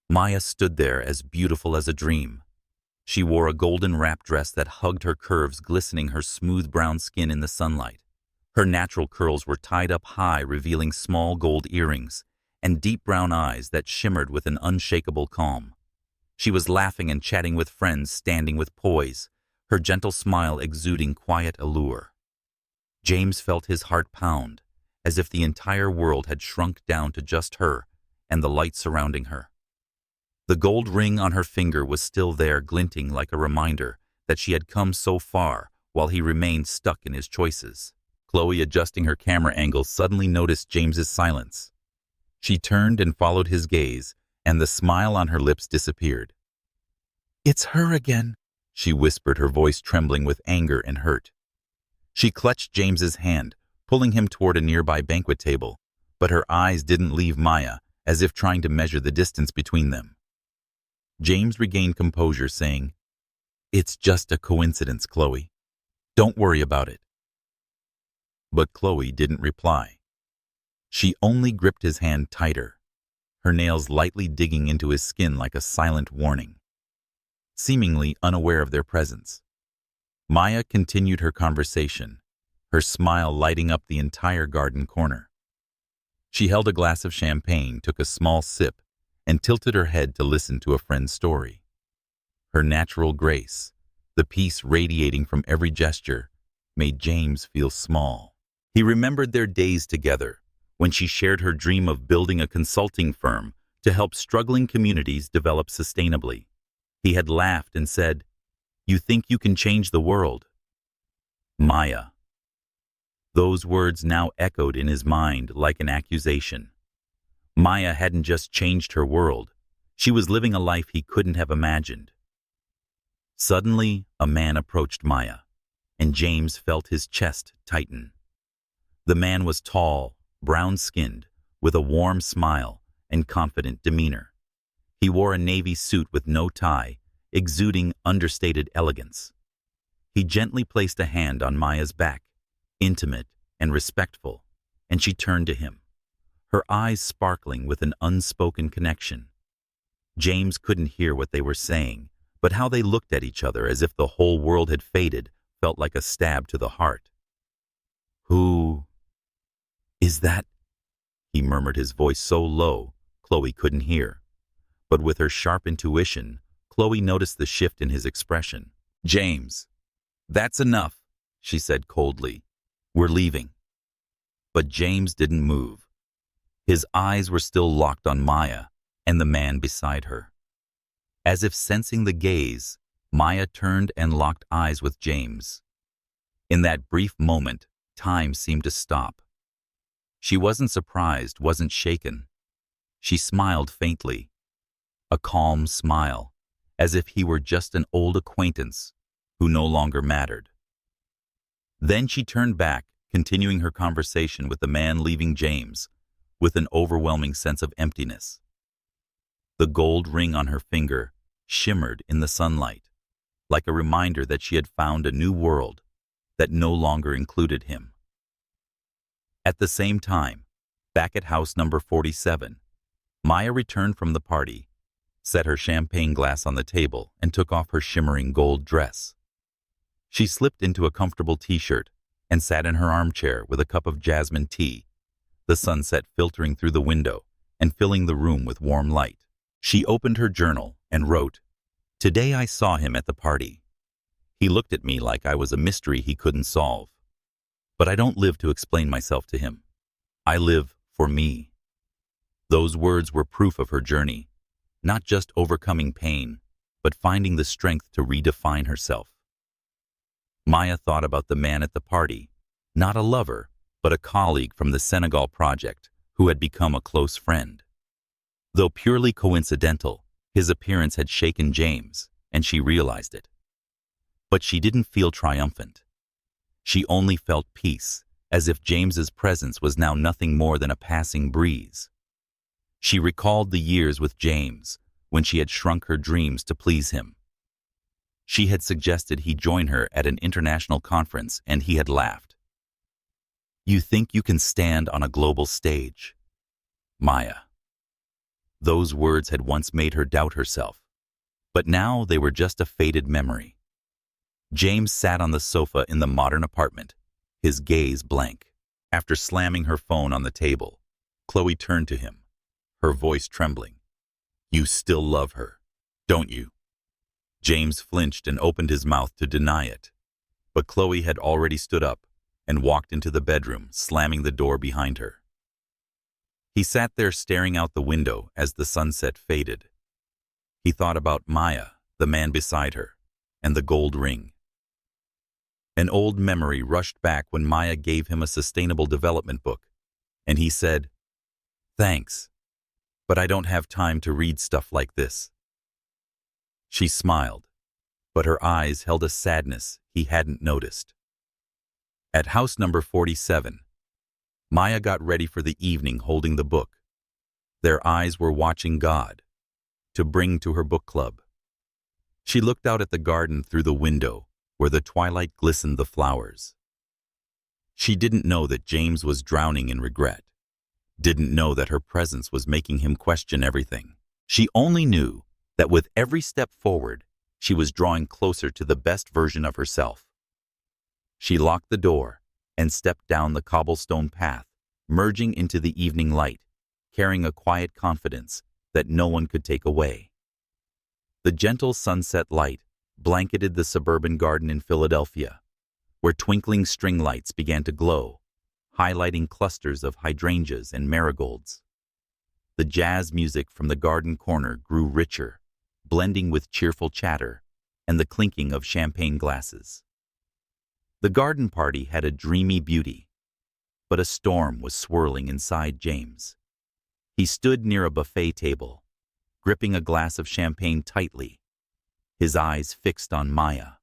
Maya stood there as beautiful as a dream. She wore a golden wrap dress that hugged her curves, glistening her smooth brown skin in the sunlight. Her natural curls were tied up high, revealing small gold earrings and deep brown eyes that shimmered with an unshakable calm. She was laughing and chatting with friends, standing with poise, her gentle smile exuding quiet allure. James felt his heart pound, as if the entire world had shrunk down to just her and the light surrounding her. The gold ring on her finger was still there, glinting like a reminder that she had come so far while he remained stuck in his choices. Chloe, adjusting her camera angle, suddenly noticed James's silence. She turned and followed his gaze, and the smile on her lips disappeared. "It's her again," she whispered, her voice trembling with anger and hurt. She clutched James's hand, pulling him toward a nearby banquet table, but her eyes didn't leave Maya, as if trying to measure the distance between them. James regained composure, saying, "It's just a coincidence, Chloe. Don't worry about it." But Chloe didn't reply. She only gripped his hand tighter, her nails lightly digging into his skin like a silent warning. Seemingly unaware of their presence, Maya continued her conversation, her smile lighting up the entire garden corner. She held a glass of champagne, took a small sip, and tilted her head to listen to a friend's story. Her natural grace, the peace radiating from every gesture, made James feel small. He remembered their days together, when she shared her dream of building a consulting firm to help struggling communities develop sustainably. He had laughed and said, "You think you can change the world?" Maya. Those words now echoed in his mind like an accusation. Maya hadn't just changed her world, she was living a life he couldn't have imagined. Suddenly, a man approached Maya, and James felt his chest tighten. The man was tall, brown-skinned, with a warm smile and confident demeanor. He wore a navy suit with no tie, exuding understated elegance. He gently placed a hand on Maya's back, intimate and respectful, and she turned to him, her eyes sparkling with an unspoken connection. James couldn't hear what they were saying, but how they looked at each other as if the whole world had faded felt like a stab to the heart. "Who is that?" he murmured, his voice so low Chloe couldn't hear. But with her sharp intuition, Chloe noticed the shift in his expression. "James, that's enough," she said coldly. "We're leaving." But James didn't move. His eyes were still locked on Maya and the man beside her. As if sensing the gaze, Maya turned and locked eyes with James. In that brief moment, time seemed to stop. She wasn't surprised, wasn't shaken. She smiled faintly, a calm smile, as if he were just an old acquaintance who no longer mattered. Then she turned back continuing her conversation with the man leaving James with an overwhelming sense of emptiness. The gold ring on her finger shimmered in the sunlight, like a reminder that she had found a new world that no longer included him. At the same time, back at house number 47, Maya returned from the party, set her champagne glass on the table, and took off her shimmering gold dress. She slipped into a comfortable t-shirt and sat in her armchair with a cup of jasmine tea, the sunset filtering through the window and filling the room with warm light. She opened her journal and wrote, "Today I saw him at the party. He looked at me like I was a mystery he couldn't solve. But I don't live to explain myself to him. I live for me." Those words were proof of her journey, not just overcoming pain, but finding the strength to redefine herself. Maya thought about the man at the party, not a lover, but a colleague from the Senegal project who had become a close friend. Though purely coincidental, his appearance had shaken James, and she realized it. But she didn't feel triumphant. She only felt peace, as if James's presence was now nothing more than a passing breeze. She recalled the years with James, when she had shrunk her dreams to please him. She had suggested he join her at an international conference, and he had laughed. "You think you can stand on a global stage, Maya?" Those words had once made her doubt herself, but now they were just a faded memory. James sat on the sofa in the modern apartment, his gaze blank. After slamming her phone on the table, Chloe turned to him, her voice trembling. "You still love her, don't you?" James flinched and opened his mouth to deny it, but Chloe had already stood up and walked into the bedroom, slamming the door behind her. He sat there staring out the window as the sunset faded. He thought about Maya, the man beside her, and the gold ring. An old memory rushed back when Maya gave him a sustainable development book, and he said, "Thanks, but I don't have time to read stuff like this." She smiled, but her eyes held a sadness he hadn't noticed. At house number 47, Maya got ready for the evening holding the book. Their eyes were watching God, to bring to her book club. She looked out at the garden through the window, where the twilight glistened the flowers. She didn't know that James was drowning in regret, didn't know that her presence was making him question everything. She only knew that with every step forward, she was drawing closer to the best version of herself. She locked the door and stepped down the cobblestone path, merging into the evening light, carrying a quiet confidence that no one could take away. The gentle sunset light blanketed the suburban garden in Philadelphia, where twinkling string lights began to glow, highlighting clusters of hydrangeas and marigolds. The jazz music from the garden corner grew richer, blending with cheerful chatter and the clinking of champagne glasses. The garden party had a dreamy beauty, but a storm was swirling inside James. He stood near a buffet table, gripping a glass of champagne tightly, his eyes fixed on Maya.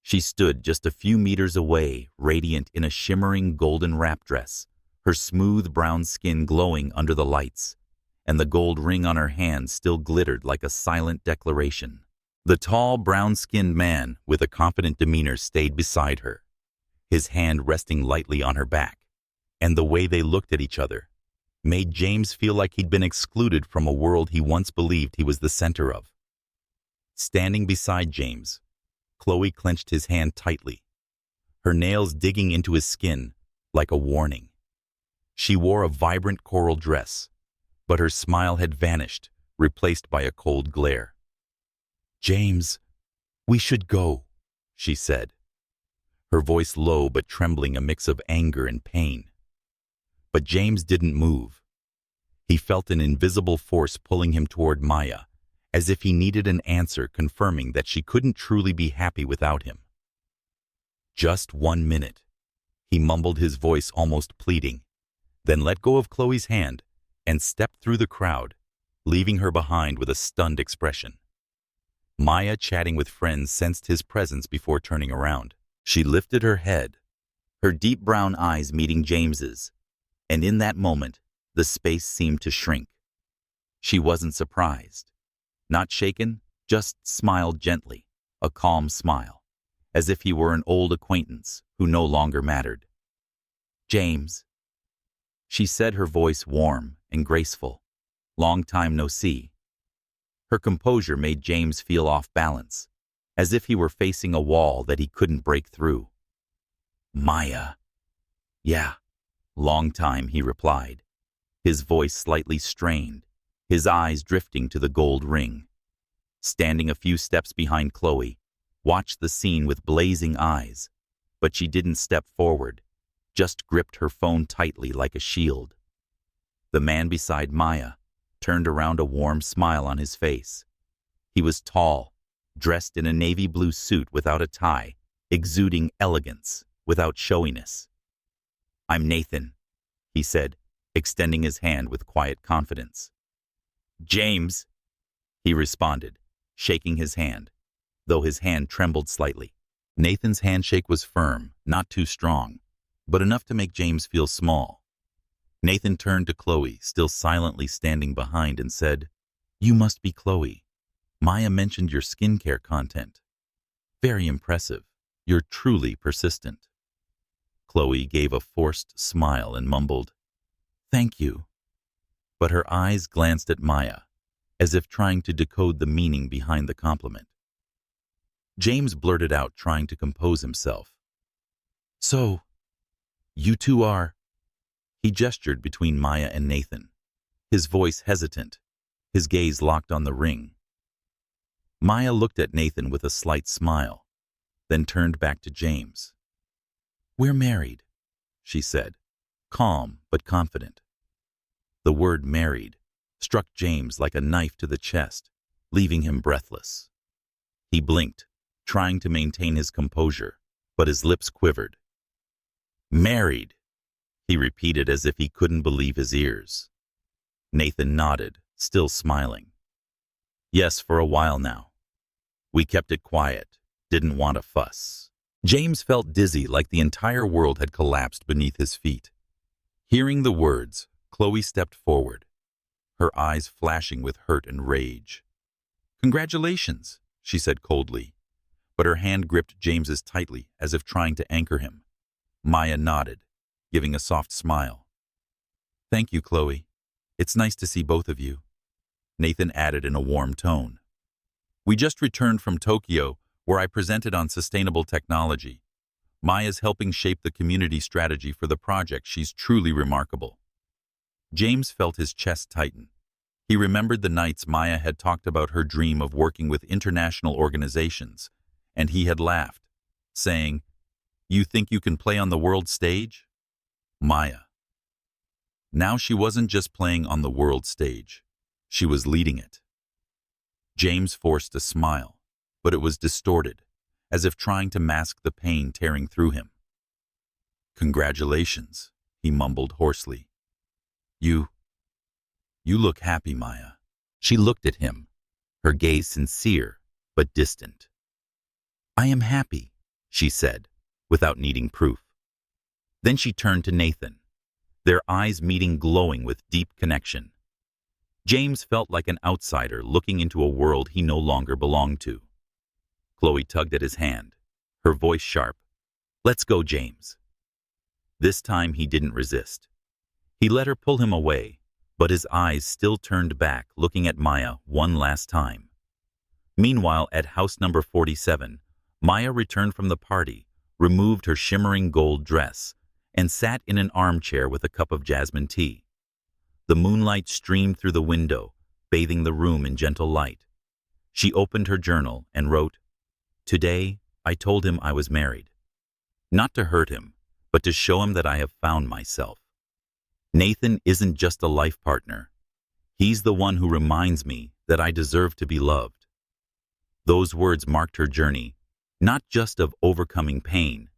She stood just a few meters away, radiant in a shimmering golden wrap dress, her smooth brown skin glowing under the lights, and the gold ring on her hand still glittered like a silent declaration. The tall, brown-skinned man with a confident demeanor stayed beside her, his hand resting lightly on her back, and the way they looked at each other made James feel like he'd been excluded from a world he once believed he was the center of. Standing beside James, Chloe clenched his hand tightly, her nails digging into his skin like a warning. She wore a vibrant coral dress, but her smile had vanished, replaced by a cold glare. "James, we should go," she said, her voice low but trembling, a mix of anger and pain. But James didn't move. He felt an invisible force pulling him toward Maya, as if he needed an answer confirming that she couldn't truly be happy without him. "Just 1 minute," he mumbled, his voice almost pleading, then let go of Chloe's hand and stepped through the crowd, leaving her behind with a stunned expression. Maya, chatting with friends, sensed his presence before turning around. She lifted her head, her deep brown eyes meeting James's, and in that moment, the space seemed to shrink. She wasn't surprised. Not shaken, just smiled gently, a calm smile, as if he were an old acquaintance who no longer mattered. "James," she said, her voice warm and graceful. "Long time no see." Her composure made James feel off balance, as if he were facing a wall that he couldn't break through. "Maya." "Yeah, long time," he replied, his voice slightly strained, his eyes drifting to the gold ring. Standing a few steps behind Chloe, watched the scene with blazing eyes, but she didn't step forward, just gripped her phone tightly like a shield. The man beside Maya turned around, a warm smile on his face. He was tall, dressed in a navy blue suit without a tie, exuding elegance without showiness. "I'm Nathan," he said, extending his hand with quiet confidence. "James," he responded, shaking his hand, though his hand trembled slightly. Nathan's handshake was firm, not too strong, but enough to make James feel small. Nathan turned to Chloe, still silently standing behind, and said, "You must be Chloe. Maya mentioned your skincare content. Very impressive. You're truly persistent." Chloe gave a forced smile and mumbled, "Thank you." But her eyes glanced at Maya, as if trying to decode the meaning behind the compliment. James blurted out, trying to compose himself, "So, you two are—" He gestured between Maya and Nathan, his voice hesitant, his gaze locked on the ring. Maya looked at Nathan with a slight smile, then turned back to James. "We're married," she said, calm but confident. The word "married" struck James like a knife to the chest, leaving him breathless. He blinked, trying to maintain his composure, but his lips quivered. "Married," he repeated as if he couldn't believe his ears. Nathan nodded, still smiling. "Yes, for a while now. We kept it quiet, didn't want a fuss." James felt dizzy, like the entire world had collapsed beneath his feet. Hearing the words, Chloe stepped forward, her eyes flashing with hurt and rage. "Congratulations," she said coldly, but her hand gripped James's tightly, as if trying to anchor him. Maya nodded, giving a soft smile. "Thank you, Chloe. It's nice to see both of you," Nathan added in a warm tone. "We just returned from Tokyo, where I presented on sustainable technology. Maya's helping shape the community strategy for the project. She's truly remarkable." James felt his chest tighten. He remembered the nights Maya had talked about her dream of working with international organizations, and he had laughed, saying, "You think you can play on the world stage?" Maya. Now she wasn't just playing on the world stage. She was leading it. James forced a smile, but it was distorted, as if trying to mask the pain tearing through him. "Congratulations," he mumbled hoarsely. You look happy, Maya." She looked at him, her gaze sincere but distant. "I am happy," she said, without needing proof. Then she turned to Nathan, their eyes meeting, glowing with deep connection. James felt like an outsider looking into a world he no longer belonged to. Chloe tugged at his hand, her voice sharp. "Let's go, James." This time he didn't resist. He let her pull him away, but his eyes still turned back, looking at Maya one last time. Meanwhile, at house number 47, Maya returned from the party, removed her shimmering gold dress, and sat in an armchair with a cup of jasmine tea. The moonlight streamed through the window, bathing the room in gentle light. She opened her journal and wrote, "Today, I told him I was married. Not to hurt him, but to show him that I have found myself. Nathan isn't just a life partner. He's the one who reminds me that I deserve to be loved." Those words marked her journey, not just of overcoming pain,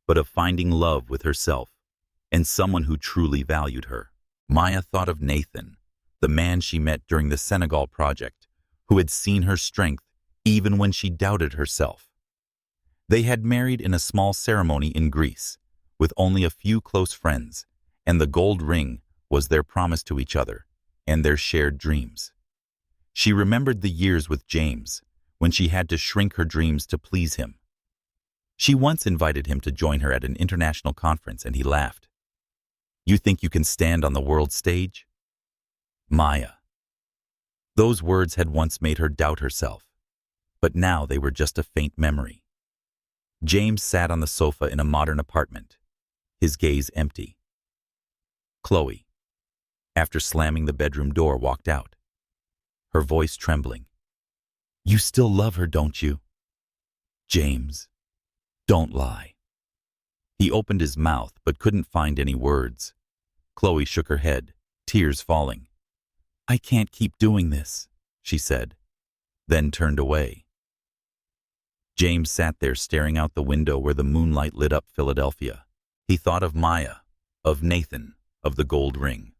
but of finding love with herself and someone who truly valued her. Maya thought of Nathan, the man she met during the Senegal project, who had seen her strength even when she doubted herself. They had married in a small ceremony in Greece, with only a few close friends, and the gold ring was their promise to each other and their shared dreams. She remembered the years with James, when she had to shrink her dreams to please him. She once invited him to join her at an international conference, and he laughed. "You think you can stand on the world stage?" Maya. Those words had once made her doubt herself, but now they were just a faint memory. James sat on the sofa in a modern apartment, his gaze empty. Chloe, after slamming the bedroom door, walked out, her voice trembling. "You still love her, don't you?" "James, don't lie." He opened his mouth but couldn't find any words. Chloe shook her head, tears falling. "I can't keep doing this," she said, then turned away. James sat there staring out the window where the moonlight lit up Philadelphia. He thought of Maya, of Nathan, of the gold ring.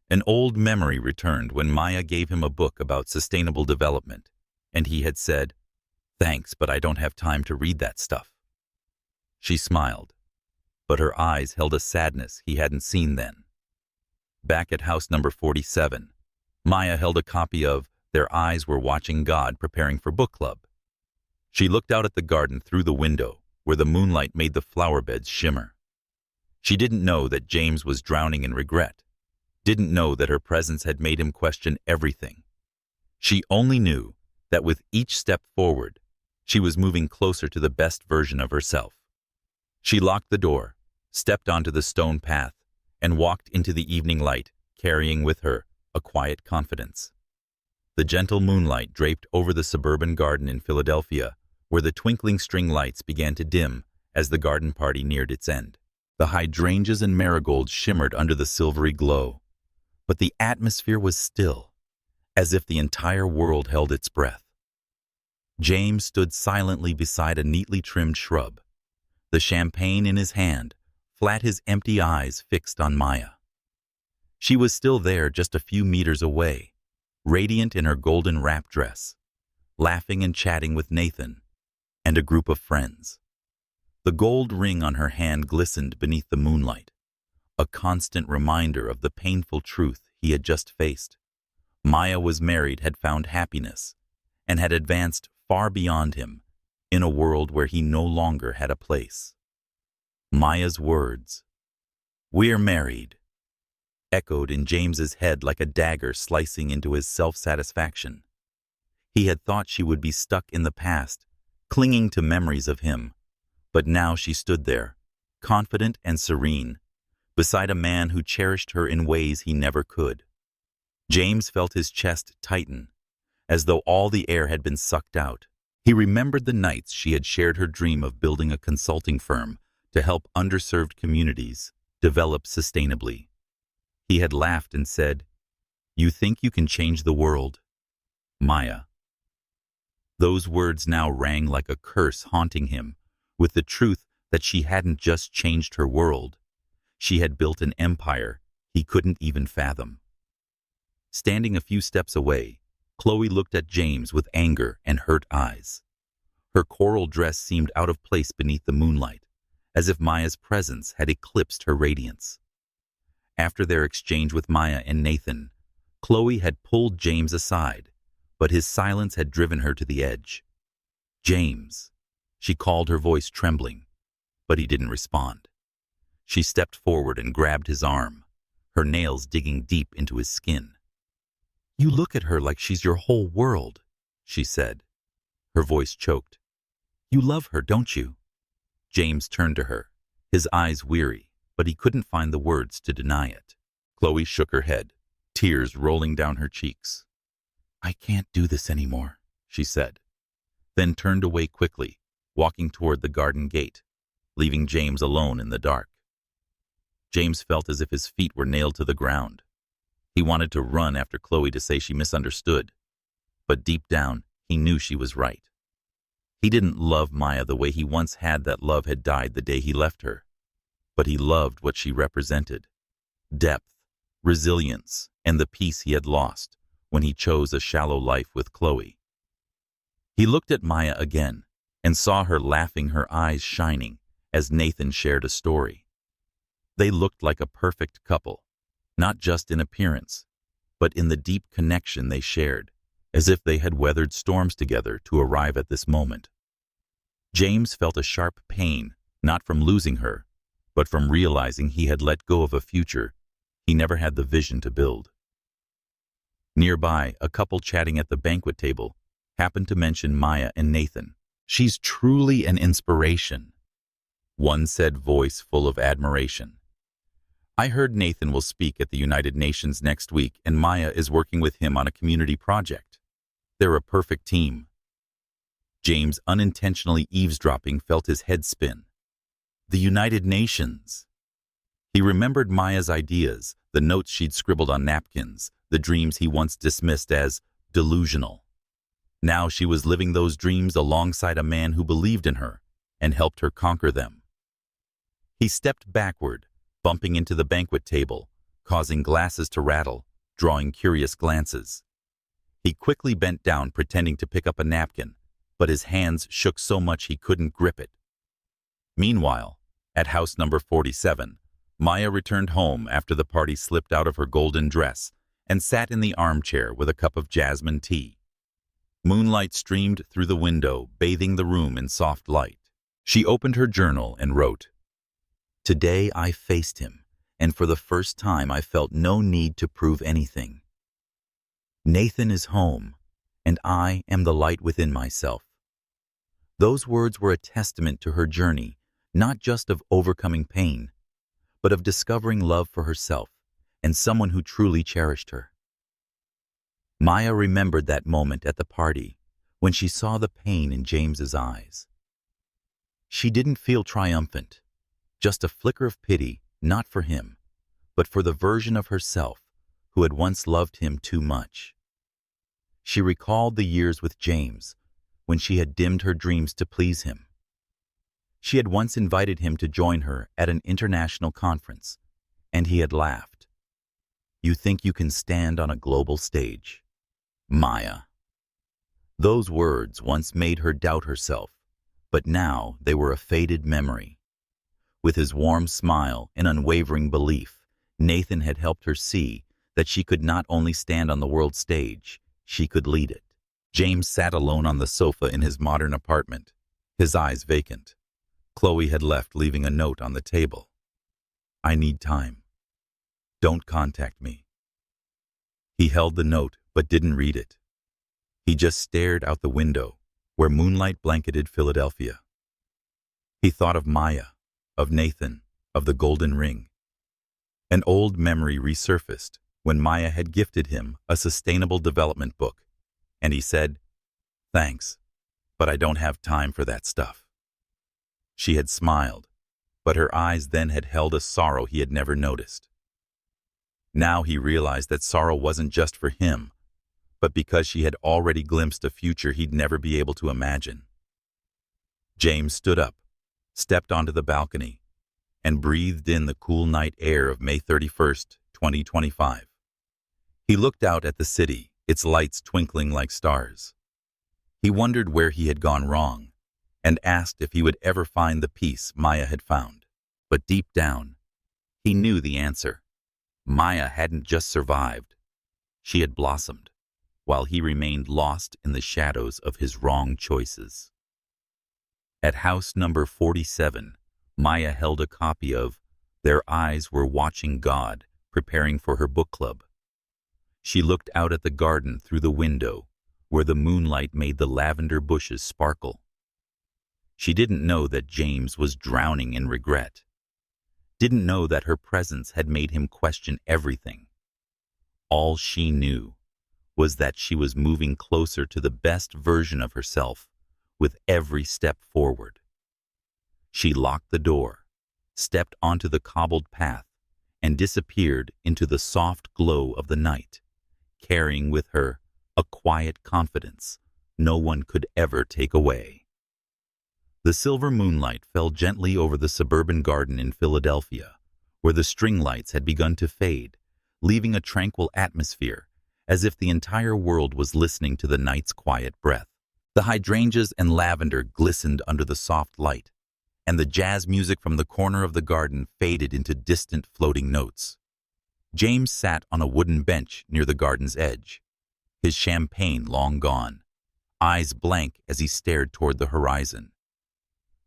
An old memory returned when Maya gave him a book about sustainable development, and he had said, "Thanks, but I don't have time to read that stuff." She smiled, but her eyes held a sadness he hadn't seen then. Back at house number 47, Maya held a copy of Their Eyes Were Watching God, preparing for book club. She looked out at the garden through the window, where the moonlight made the flower beds shimmer. She didn't know that James was drowning in regret, didn't know that her presence had made him question everything. She only knew that with each step forward, she was moving closer to the best version of herself. She locked the door, stepped onto the stone path, and walked into the evening light, carrying with her a quiet confidence. The gentle moonlight draped over the suburban garden in Philadelphia, where the twinkling string lights began to dim as the garden party neared its end. The hydrangeas and marigolds shimmered under the silvery glow, but the atmosphere was still, as if the entire world held its breath. James stood silently beside a neatly trimmed shrub, the champagne in his hand, flat, his empty eyes fixed on Maya. She was still there, just a few meters away, radiant in her golden wrap dress, laughing and chatting with Nathan and a group of friends. The gold ring on her hand glistened beneath the moonlight, a constant reminder of the painful truth he had just faced. Maya was married, had found happiness, and had advanced far beyond him in a world where he no longer had a place. Maya's words, "We're married," echoed in James's head like a dagger slicing into his self-satisfaction. He had thought she would be stuck in the past, clinging to memories of him, but now she stood there, confident and serene, beside a man who cherished her in ways he never could. James felt his chest tighten, as though all the air had been sucked out. He remembered the nights she had shared her dream of building a consulting firm to help underserved communities develop sustainably. He had laughed and said, "You think you can change the world, Maya?" Those words now rang like a curse, haunting him with the truth that she hadn't just changed her world. She had built an empire he couldn't even fathom. Standing a few steps away, Chloe looked at James with anger and hurt eyes. Her coral dress seemed out of place beneath the moonlight, as if Maya's presence had eclipsed her radiance. After their exchange with Maya and Nathan, Chloe had pulled James aside, but his silence had driven her to the edge. "James," she called, her voice trembling, but he didn't respond. She stepped forward and grabbed his arm, her nails digging deep into his skin. "You look at her like she's your whole world," she said. Her voice choked. "You love her, don't you?" James turned to her, his eyes weary, but he couldn't find the words to deny it. Chloe shook her head, tears rolling down her cheeks. "I can't do this anymore," she said, then turned away quickly, walking toward the garden gate, leaving James alone in the dark. James felt as if his feet were nailed to the ground. He wanted to run after Chloe to say she misunderstood, but deep down, he knew she was right. He didn't love Maya the way he once had. That love had died the day he left her, but he loved what she represented: depth, resilience, and the peace he had lost when he chose a shallow life with Chloe. He looked at Maya again and saw her laughing, her eyes shining, as Nathan shared a story. They looked like a perfect couple, not just in appearance, but in the deep connection they shared, as if they had weathered storms together to arrive at this moment. James felt a sharp pain, not from losing her, but from realizing he had let go of a future he never had the vision to build. Nearby, a couple chatting at the banquet table happened to mention Maya and Nathan. "She's truly an inspiration," one said, voice full of admiration. "I heard Nathan will speak at the United Nations next week and Maya is working with him on a community project. They're a perfect team." James, unintentionally eavesdropping, felt his head spin. The United Nations. He remembered Maya's ideas, the notes she'd scribbled on napkins, the dreams he once dismissed as delusional. Now she was living those dreams alongside a man who believed in her and helped her conquer them. He stepped backward, bumping into the banquet table, causing glasses to rattle, drawing curious glances. He quickly bent down, pretending to pick up a napkin, but his hands shook so much he couldn't grip it. Meanwhile, at house number 47, Maya returned home after the party slipped out of her golden dress and sat in the armchair with a cup of jasmine tea. Moonlight streamed through the window, bathing the room in soft light. She opened her journal and wrote, "Today I faced him, and for the first time I felt no need to prove anything. Nathan is home, and I am the light within myself." Those words were a testament to her journey, not just of overcoming pain, but of discovering love for herself and someone who truly cherished her. Maya remembered that moment at the party when she saw the pain in James's eyes. She didn't feel triumphant, just a flicker of pity, not for him, but for the version of herself who had once loved him too much. She recalled the years with James when she had dimmed her dreams to please him. She had once invited him to join her at an international conference, and he had laughed. "You think you can stand on a global stage, Maya?" Those words once made her doubt herself, but now they were a faded memory. With his warm smile and unwavering belief, Nathan had helped her see that she could not only stand on the world stage, she could lead it. James sat alone on the sofa in his modern apartment, his eyes vacant. Chloe had left, leaving a note on the table. "I need time. Don't contact me." He held the note but didn't read it. He just stared out the window, where moonlight blanketed Philadelphia. He thought of Maya, of Nathan, of the golden ring. An old memory resurfaced when Maya had gifted him a sustainable development book, and he said, "Thanks, but I don't have time for that stuff." She had smiled, but her eyes then had held a sorrow he had never noticed. Now he realized that sorrow wasn't just for him, but because she had already glimpsed a future he'd never be able to imagine. James stood up, stepped onto the balcony, and breathed in the cool night air of May 31st, 2025. He looked out at the city, its lights twinkling like stars. He wondered where he had gone wrong, and asked if he would ever find the peace Maya had found. But deep down, he knew the answer. Maya hadn't just survived, she had blossomed, while he remained lost in the shadows of his wrong choices. At house number 47, Maya held a copy of Their Eyes Were Watching God, preparing for her book club. She looked out at the garden through the window, where the moonlight made the lavender bushes sparkle. She didn't know that James was drowning in regret. Didn't know that her presence had made him question everything. All she knew was that she was moving closer to the best version of herself with every step forward. She locked the door, stepped onto the cobbled path, and disappeared into the soft glow of the night, carrying with her a quiet confidence no one could ever take away. The silver moonlight fell gently over the suburban garden in Philadelphia, where the string lights had begun to fade, leaving a tranquil atmosphere, as if the entire world was listening to the night's quiet breath. The hydrangeas and lavender glistened under the soft light, and the jazz music from the corner of the garden faded into distant floating notes. James sat on a wooden bench near the garden's edge, his champagne long gone, eyes blank as he stared toward the horizon.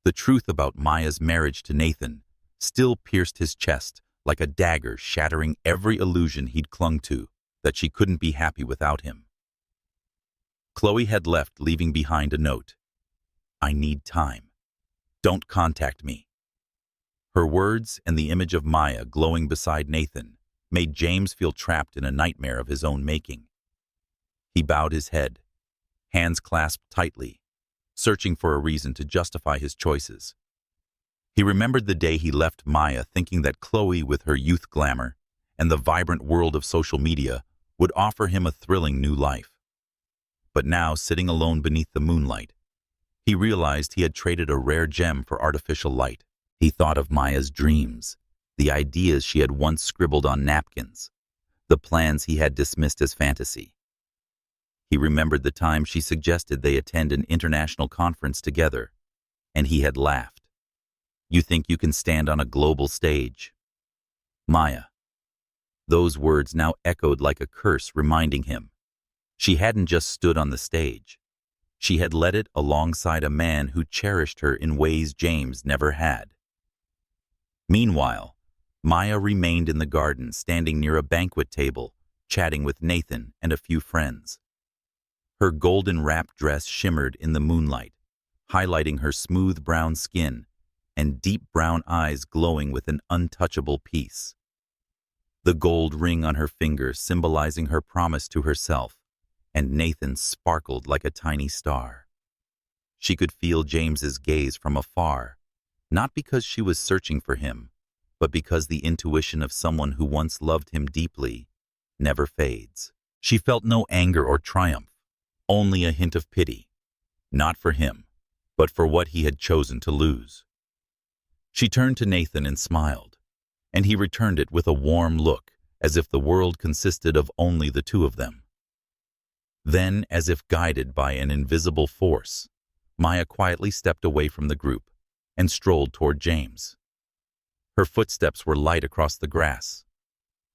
The truth about Maya's marriage to Nathan still pierced his chest like a dagger, shattering every illusion he'd clung to, that she couldn't be happy without him. Chloe had left, leaving behind a note. "I need time. Don't contact me." Her words and the image of Maya glowing beside Nathan made James feel trapped in a nightmare of his own making. He bowed his head, hands clasped tightly, searching for a reason to justify his choices. He remembered the day he left Maya, thinking that Chloe, with her youth glamour and the vibrant world of social media, would offer him a thrilling new life. But now, sitting alone beneath the moonlight, he realized he had traded a rare gem for artificial light. He thought of Maya's dreams, the ideas she had once scribbled on napkins, the plans he had dismissed as fantasy. He remembered the time she suggested they attend an international conference together, and he had laughed. "You think you can stand on a global stage?" Maya. Those words now echoed like a curse, reminding him she hadn't just stood on the stage. She had led it alongside a man who cherished her in ways James never had. Meanwhile, Maya remained in the garden, standing near a banquet table, chatting with Nathan and a few friends. Her golden wrap dress shimmered in the moonlight, highlighting her smooth brown skin and deep brown eyes glowing with an untouchable peace. The gold ring on her finger symbolizing her promise to herself, and Nathan sparkled like a tiny star. She could feel James's gaze from afar, not because she was searching for him, but because the intuition of someone who once loved him deeply never fades. She felt no anger or triumph, only a hint of pity, not for him, but for what he had chosen to lose. She turned to Nathan and smiled, and he returned it with a warm look, as if the world consisted of only the two of them. Then, as if guided by an invisible force, Maya quietly stepped away from the group and strolled toward James. Her footsteps were light across the grass,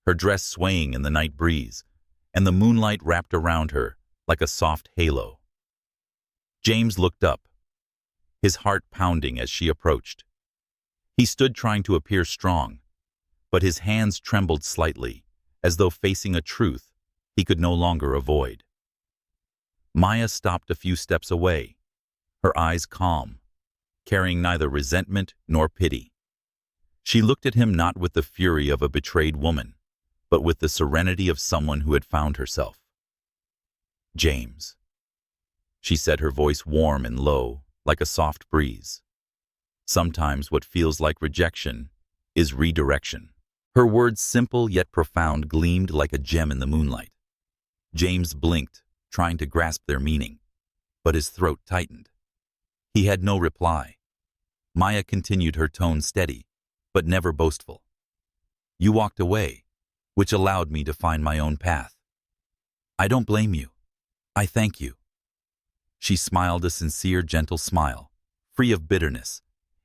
her dress swaying in the night breeze, and the moonlight wrapped around her like a soft halo. James looked up, his heart pounding as she approached. He stood trying to appear strong, but his hands trembled slightly, as though facing a truth he could no longer avoid. Maya stopped a few steps away, her eyes calm, carrying neither resentment nor pity. She looked at him not with the fury of a betrayed woman, but with the serenity of someone who had found herself. "James," she said, her voice warm and low, like a soft breeze. "Sometimes what feels like rejection is redirection." Her words, simple yet profound, gleamed like a gem in the moonlight. James blinked, trying to grasp their meaning, but his throat tightened. He had no reply. Maya continued, her tone steady, but never boastful. "You walked away, which allowed me to find my own path. I don't blame you. I thank you." She smiled, a sincere, gentle smile, free of bitterness,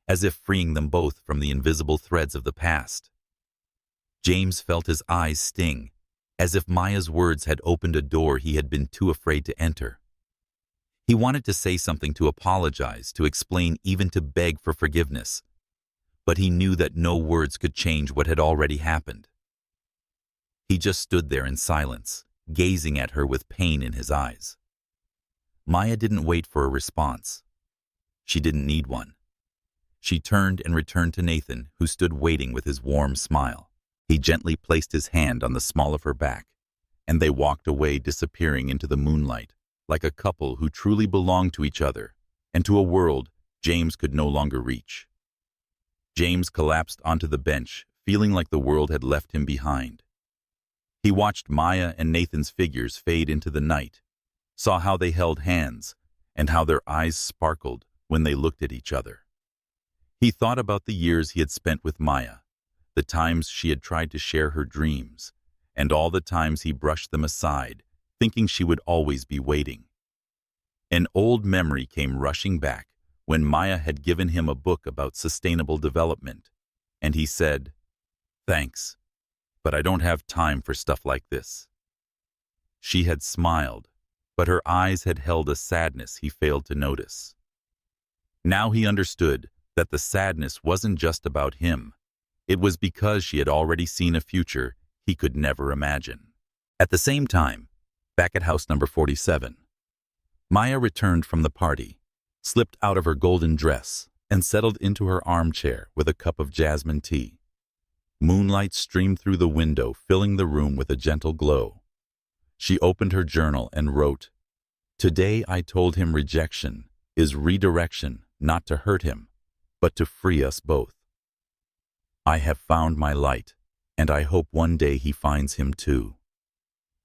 as if freeing them both from the invisible threads of the past. James felt his eyes sting, as if Maya's words had opened a door he had been too afraid to enter. He wanted to say something, to apologize, to explain, even to beg for forgiveness, but he knew that no words could change what had already happened. He just stood there in silence, gazing at her with pain in his eyes. Maya didn't wait for a response. She didn't need one. She turned and returned to Nathan, who stood waiting with his warm smile. He gently placed his hand on the small of her back, and they walked away, disappearing into the moonlight, like a couple who truly belonged to each other and to a world James could no longer reach. James collapsed onto the bench, feeling like the world had left him behind. He watched Maya and Nathan's figures fade into the night, saw how they held hands, and how their eyes sparkled when they looked at each other. He thought about the years he had spent with Maya, the times she had tried to share her dreams, and all the times he brushed them aside, thinking she would always be waiting. An old memory came rushing back, when Maya had given him a book about sustainable development, and he said, "Thanks, but I don't have time for stuff like this." She had smiled, but her eyes had held a sadness he failed to notice. Now he understood that the sadness wasn't just about him. It was because she had already seen a future he could never imagine. At the same time, back at house number 47, Maya returned from the party, slipped out of her golden dress, and settled into her armchair with a cup of jasmine tea. Moonlight streamed through the window, filling the room with a gentle glow. She opened her journal and wrote, "Today I told him rejection is redirection, not to hurt him, but to free us both. I have found my light, and I hope one day he finds him too."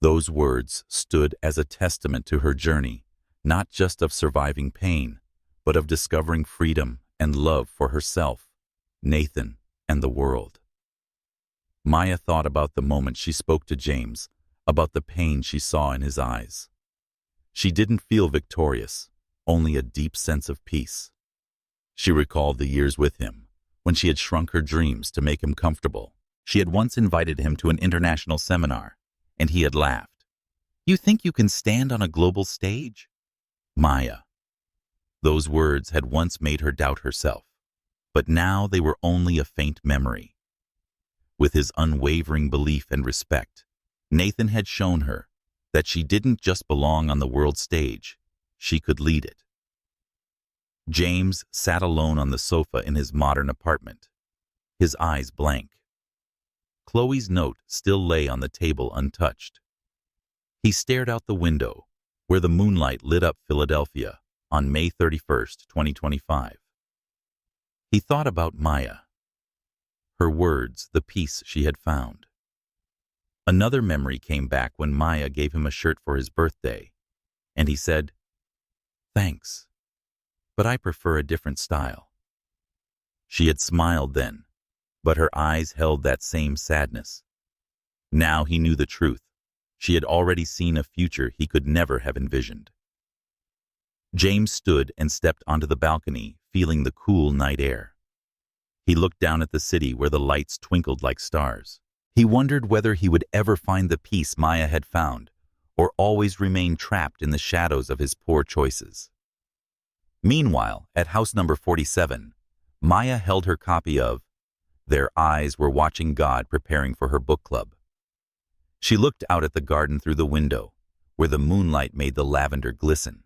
Those words stood as a testament to her journey, not just of surviving pain, but of discovering freedom and love for herself, Nathan, and the world. Maya thought about the moment she spoke to James, about the pain she saw in his eyes. She didn't feel victorious, only a deep sense of peace. She recalled the years with him, when she had shrunk her dreams to make him comfortable. She had once invited him to an international seminar, and he had laughed. "You think you can stand on a global stage?" Maya. Those words had once made her doubt herself, but now they were only a faint memory. With his unwavering belief and respect, Nathan had shown her that she didn't just belong on the world stage, she could lead it. James sat alone on the sofa in his modern apartment, his eyes blank. Chloe's note still lay on the table untouched. He stared out the window, where the moonlight lit up Philadelphia on May 31st, 2025. He thought about Maya, her words, the peace she had found. Another memory came back when Maya gave him a shirt for his birthday, and he said, "Thanks, but I prefer a different style." She had smiled then, but her eyes held that same sadness. Now he knew the truth. She had already seen a future he could never have envisioned. James stood and stepped onto the balcony, feeling the cool night air. He looked down at the city where the lights twinkled like stars. He wondered whether he would ever find the peace Maya had found, or always remain trapped in the shadows of his poor choices. Meanwhile, at house number 47, Maya held her copy of Their Eyes Were Watching God, preparing for her book club. She looked out at the garden through the window, where the moonlight made the lavender glisten.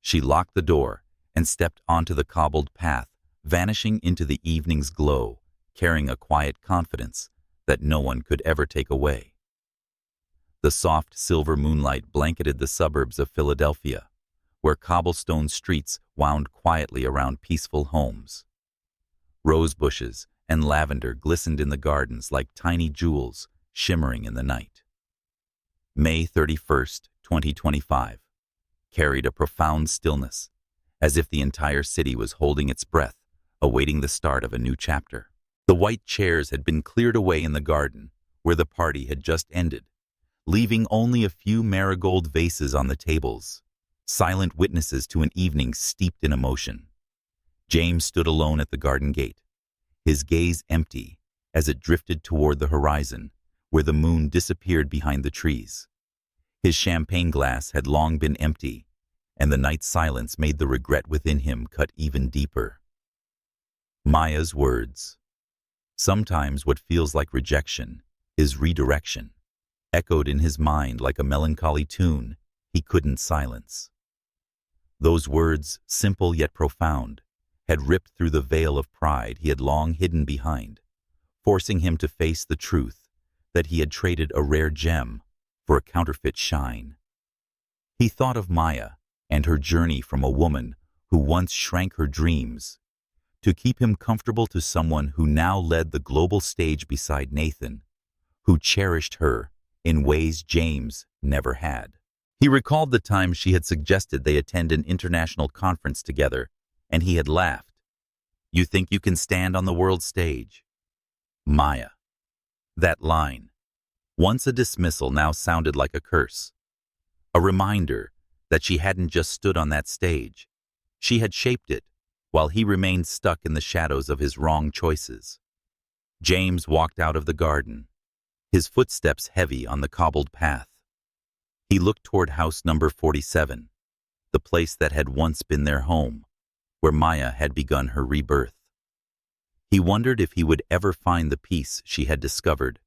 She locked the door and stepped onto the cobbled path, vanishing into the evening's glow, carrying a quiet confidence that no one could ever take away. The soft silver moonlight blanketed the suburbs of Philadelphia, where cobblestone streets wound quietly around peaceful homes. Rose bushes and lavender glistened in the gardens like tiny jewels shimmering in the night. May 31st, 2025, carried a profound stillness, as if the entire city was holding its breath, awaiting the start of a new chapter. The white chairs had been cleared away in the garden, where the party had just ended, leaving only a few marigold vases on the tables, silent witnesses to an evening steeped in emotion. James stood alone at the garden gate, his gaze empty as it drifted toward the horizon, where the moon disappeared behind the trees. His champagne glass had long been empty, and the night silence made the regret within him cut even deeper. Maya's words, "Sometimes what feels like rejection is redirection," echoed in his mind like a melancholy tune he couldn't silence. Those words, simple yet profound, had ripped through the veil of pride he had long hidden behind, forcing him to face the truth that he had traded a rare gem for a counterfeit shine. He thought of Maya and her journey from a woman who once shrank her dreams to keep him comfortable to someone who now led the global stage beside Nathan, who cherished her in ways James never had. He recalled the time she had suggested they attend an international conference together, and he had laughed. "You think you can stand on the world stage?" Maya. That line, once a dismissal, now sounded like a curse. A reminder that she hadn't just stood on that stage. She had shaped it, while he remained stuck in the shadows of his wrong choices. James walked out of the garden, his footsteps heavy on the cobbled path. He looked toward house number 47, the place that had once been their home, where Maya had begun her rebirth. He wondered if he would ever find the peace she had discovered,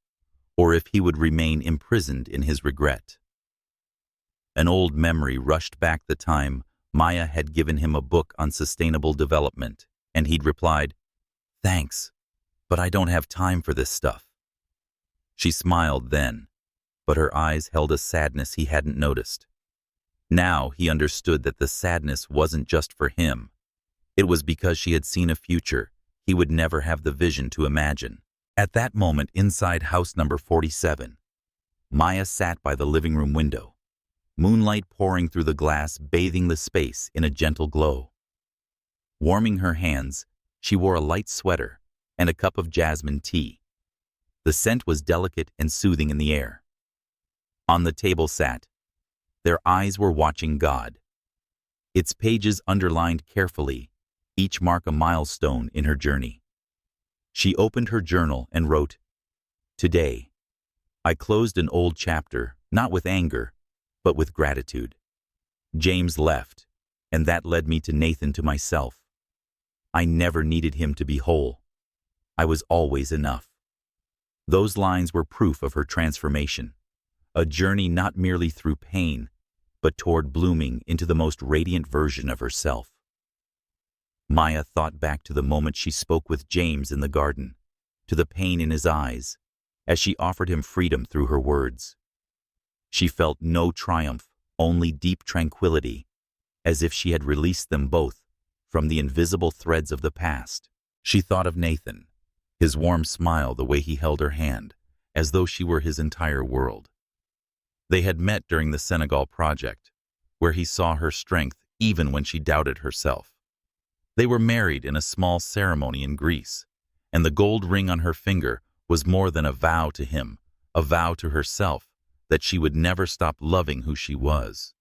or if he would remain imprisoned in his regret. An old memory rushed back the time Maya had given him a book on sustainable development, and he'd replied, "Thanks, but I don't have time for this stuff." She smiled then, but her eyes held a sadness he hadn't noticed. Now he understood that the sadness wasn't just for him. It was because she had seen a future he would never have the vision to imagine. At that moment inside house number 47, Maya sat by the living room window, moonlight pouring through the glass, bathing the space in a gentle glow. Warming her hands, she wore a light sweater and a cup of jasmine tea. The scent was delicate and soothing in the air. On the table sat, their eyes were watching God. Its pages underlined carefully, each mark a milestone in her journey. She opened her journal and wrote, "Today, I closed an old chapter, not with anger, but with gratitude. James left, and that led me to Nathan, to myself. I never needed him to be whole. I was always enough." Those lines were proof of her transformation, a journey not merely through pain, but toward blooming into the most radiant version of herself. Maya thought back to the moment she spoke with James in the garden, to the pain in his eyes, as she offered him freedom through her words. She felt no triumph, only deep tranquility, as if she had released them both from the invisible threads of the past. She thought of Nathan, his warm smile, the way he held her hand, as though she were his entire world. They had met during the Senegal project, where he saw her strength even when she doubted herself. They were married in a small ceremony in Greece, and the gold ring on her finger was more than a vow to him, a vow to herself that she would never stop loving who she was.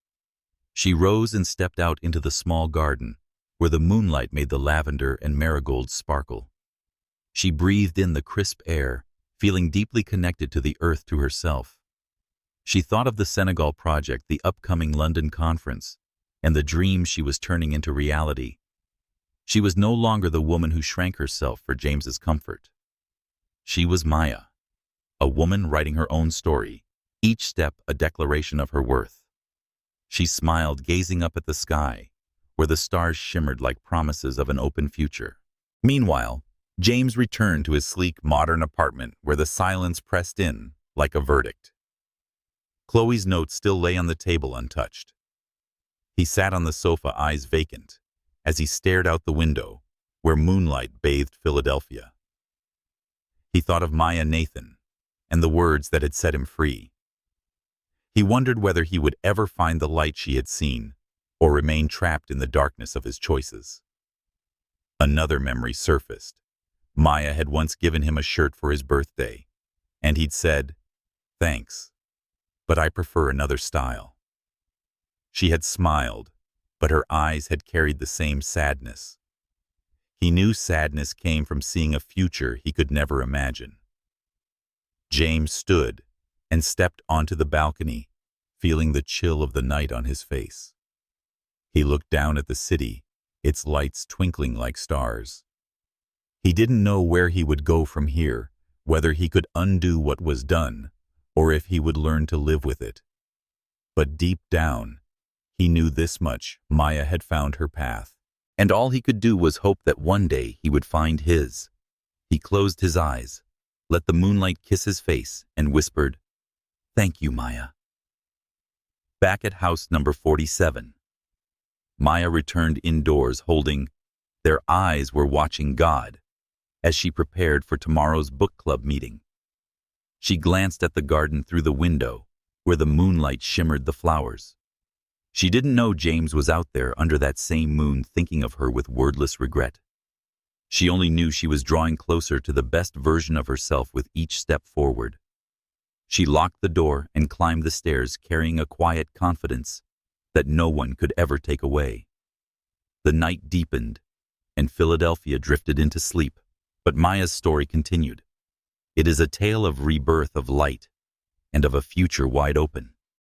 She rose and stepped out into the small garden, where the moonlight made the lavender and marigolds sparkle. She breathed in the crisp air, feeling deeply connected to the earth, to herself. She thought of the Senegal project, the upcoming London conference, and the dream she was turning into reality. She was no longer the woman who shrank herself for James's comfort. She was Maya, a woman writing her own story, each step a declaration of her worth. She smiled, gazing up at the sky, where the stars shimmered like promises of an open future. Meanwhile, James returned to his sleek, modern apartment, where the silence pressed in like a verdict. Chloe's note still lay on the table untouched. He sat on the sofa, eyes vacant, as he stared out the window, where moonlight bathed Philadelphia. He thought of Maya, Nathan, and the words that had set him free. He wondered whether he would ever find the light she had seen, or remain trapped in the darkness of his choices. Another memory surfaced. Maya had once given him a shirt for his birthday, and he'd said, "Thanks, but I prefer another style." She had smiled, but her eyes had carried the same sadness. He knew sadness came from seeing a future he could never imagine. James stood and stepped onto the balcony, feeling the chill of the night on his face. He looked down at the city, its lights twinkling like stars. He didn't know where he would go from here, whether he could undo what was done, or if he would learn to live with it. But deep down, he knew this much: Maya had found her path, and all he could do was hope that one day he would find his. He closed his eyes, let the moonlight kiss his face, and whispered, "Thank you, Maya." Back at house number 47, Maya returned indoors holding, their eyes were watching God, as she prepared for tomorrow's book club meeting. She glanced at the garden through the window, where the moonlight shimmered the flowers. She didn't know James was out there under that same moon, thinking of her with wordless regret. She only knew she was drawing closer to the best version of herself with each step forward. She locked the door and climbed the stairs, carrying a quiet confidence that no one could ever take away. The night deepened, and Philadelphia drifted into sleep. But Maya's story continued. It is a tale of rebirth, of light, and of a future wide open.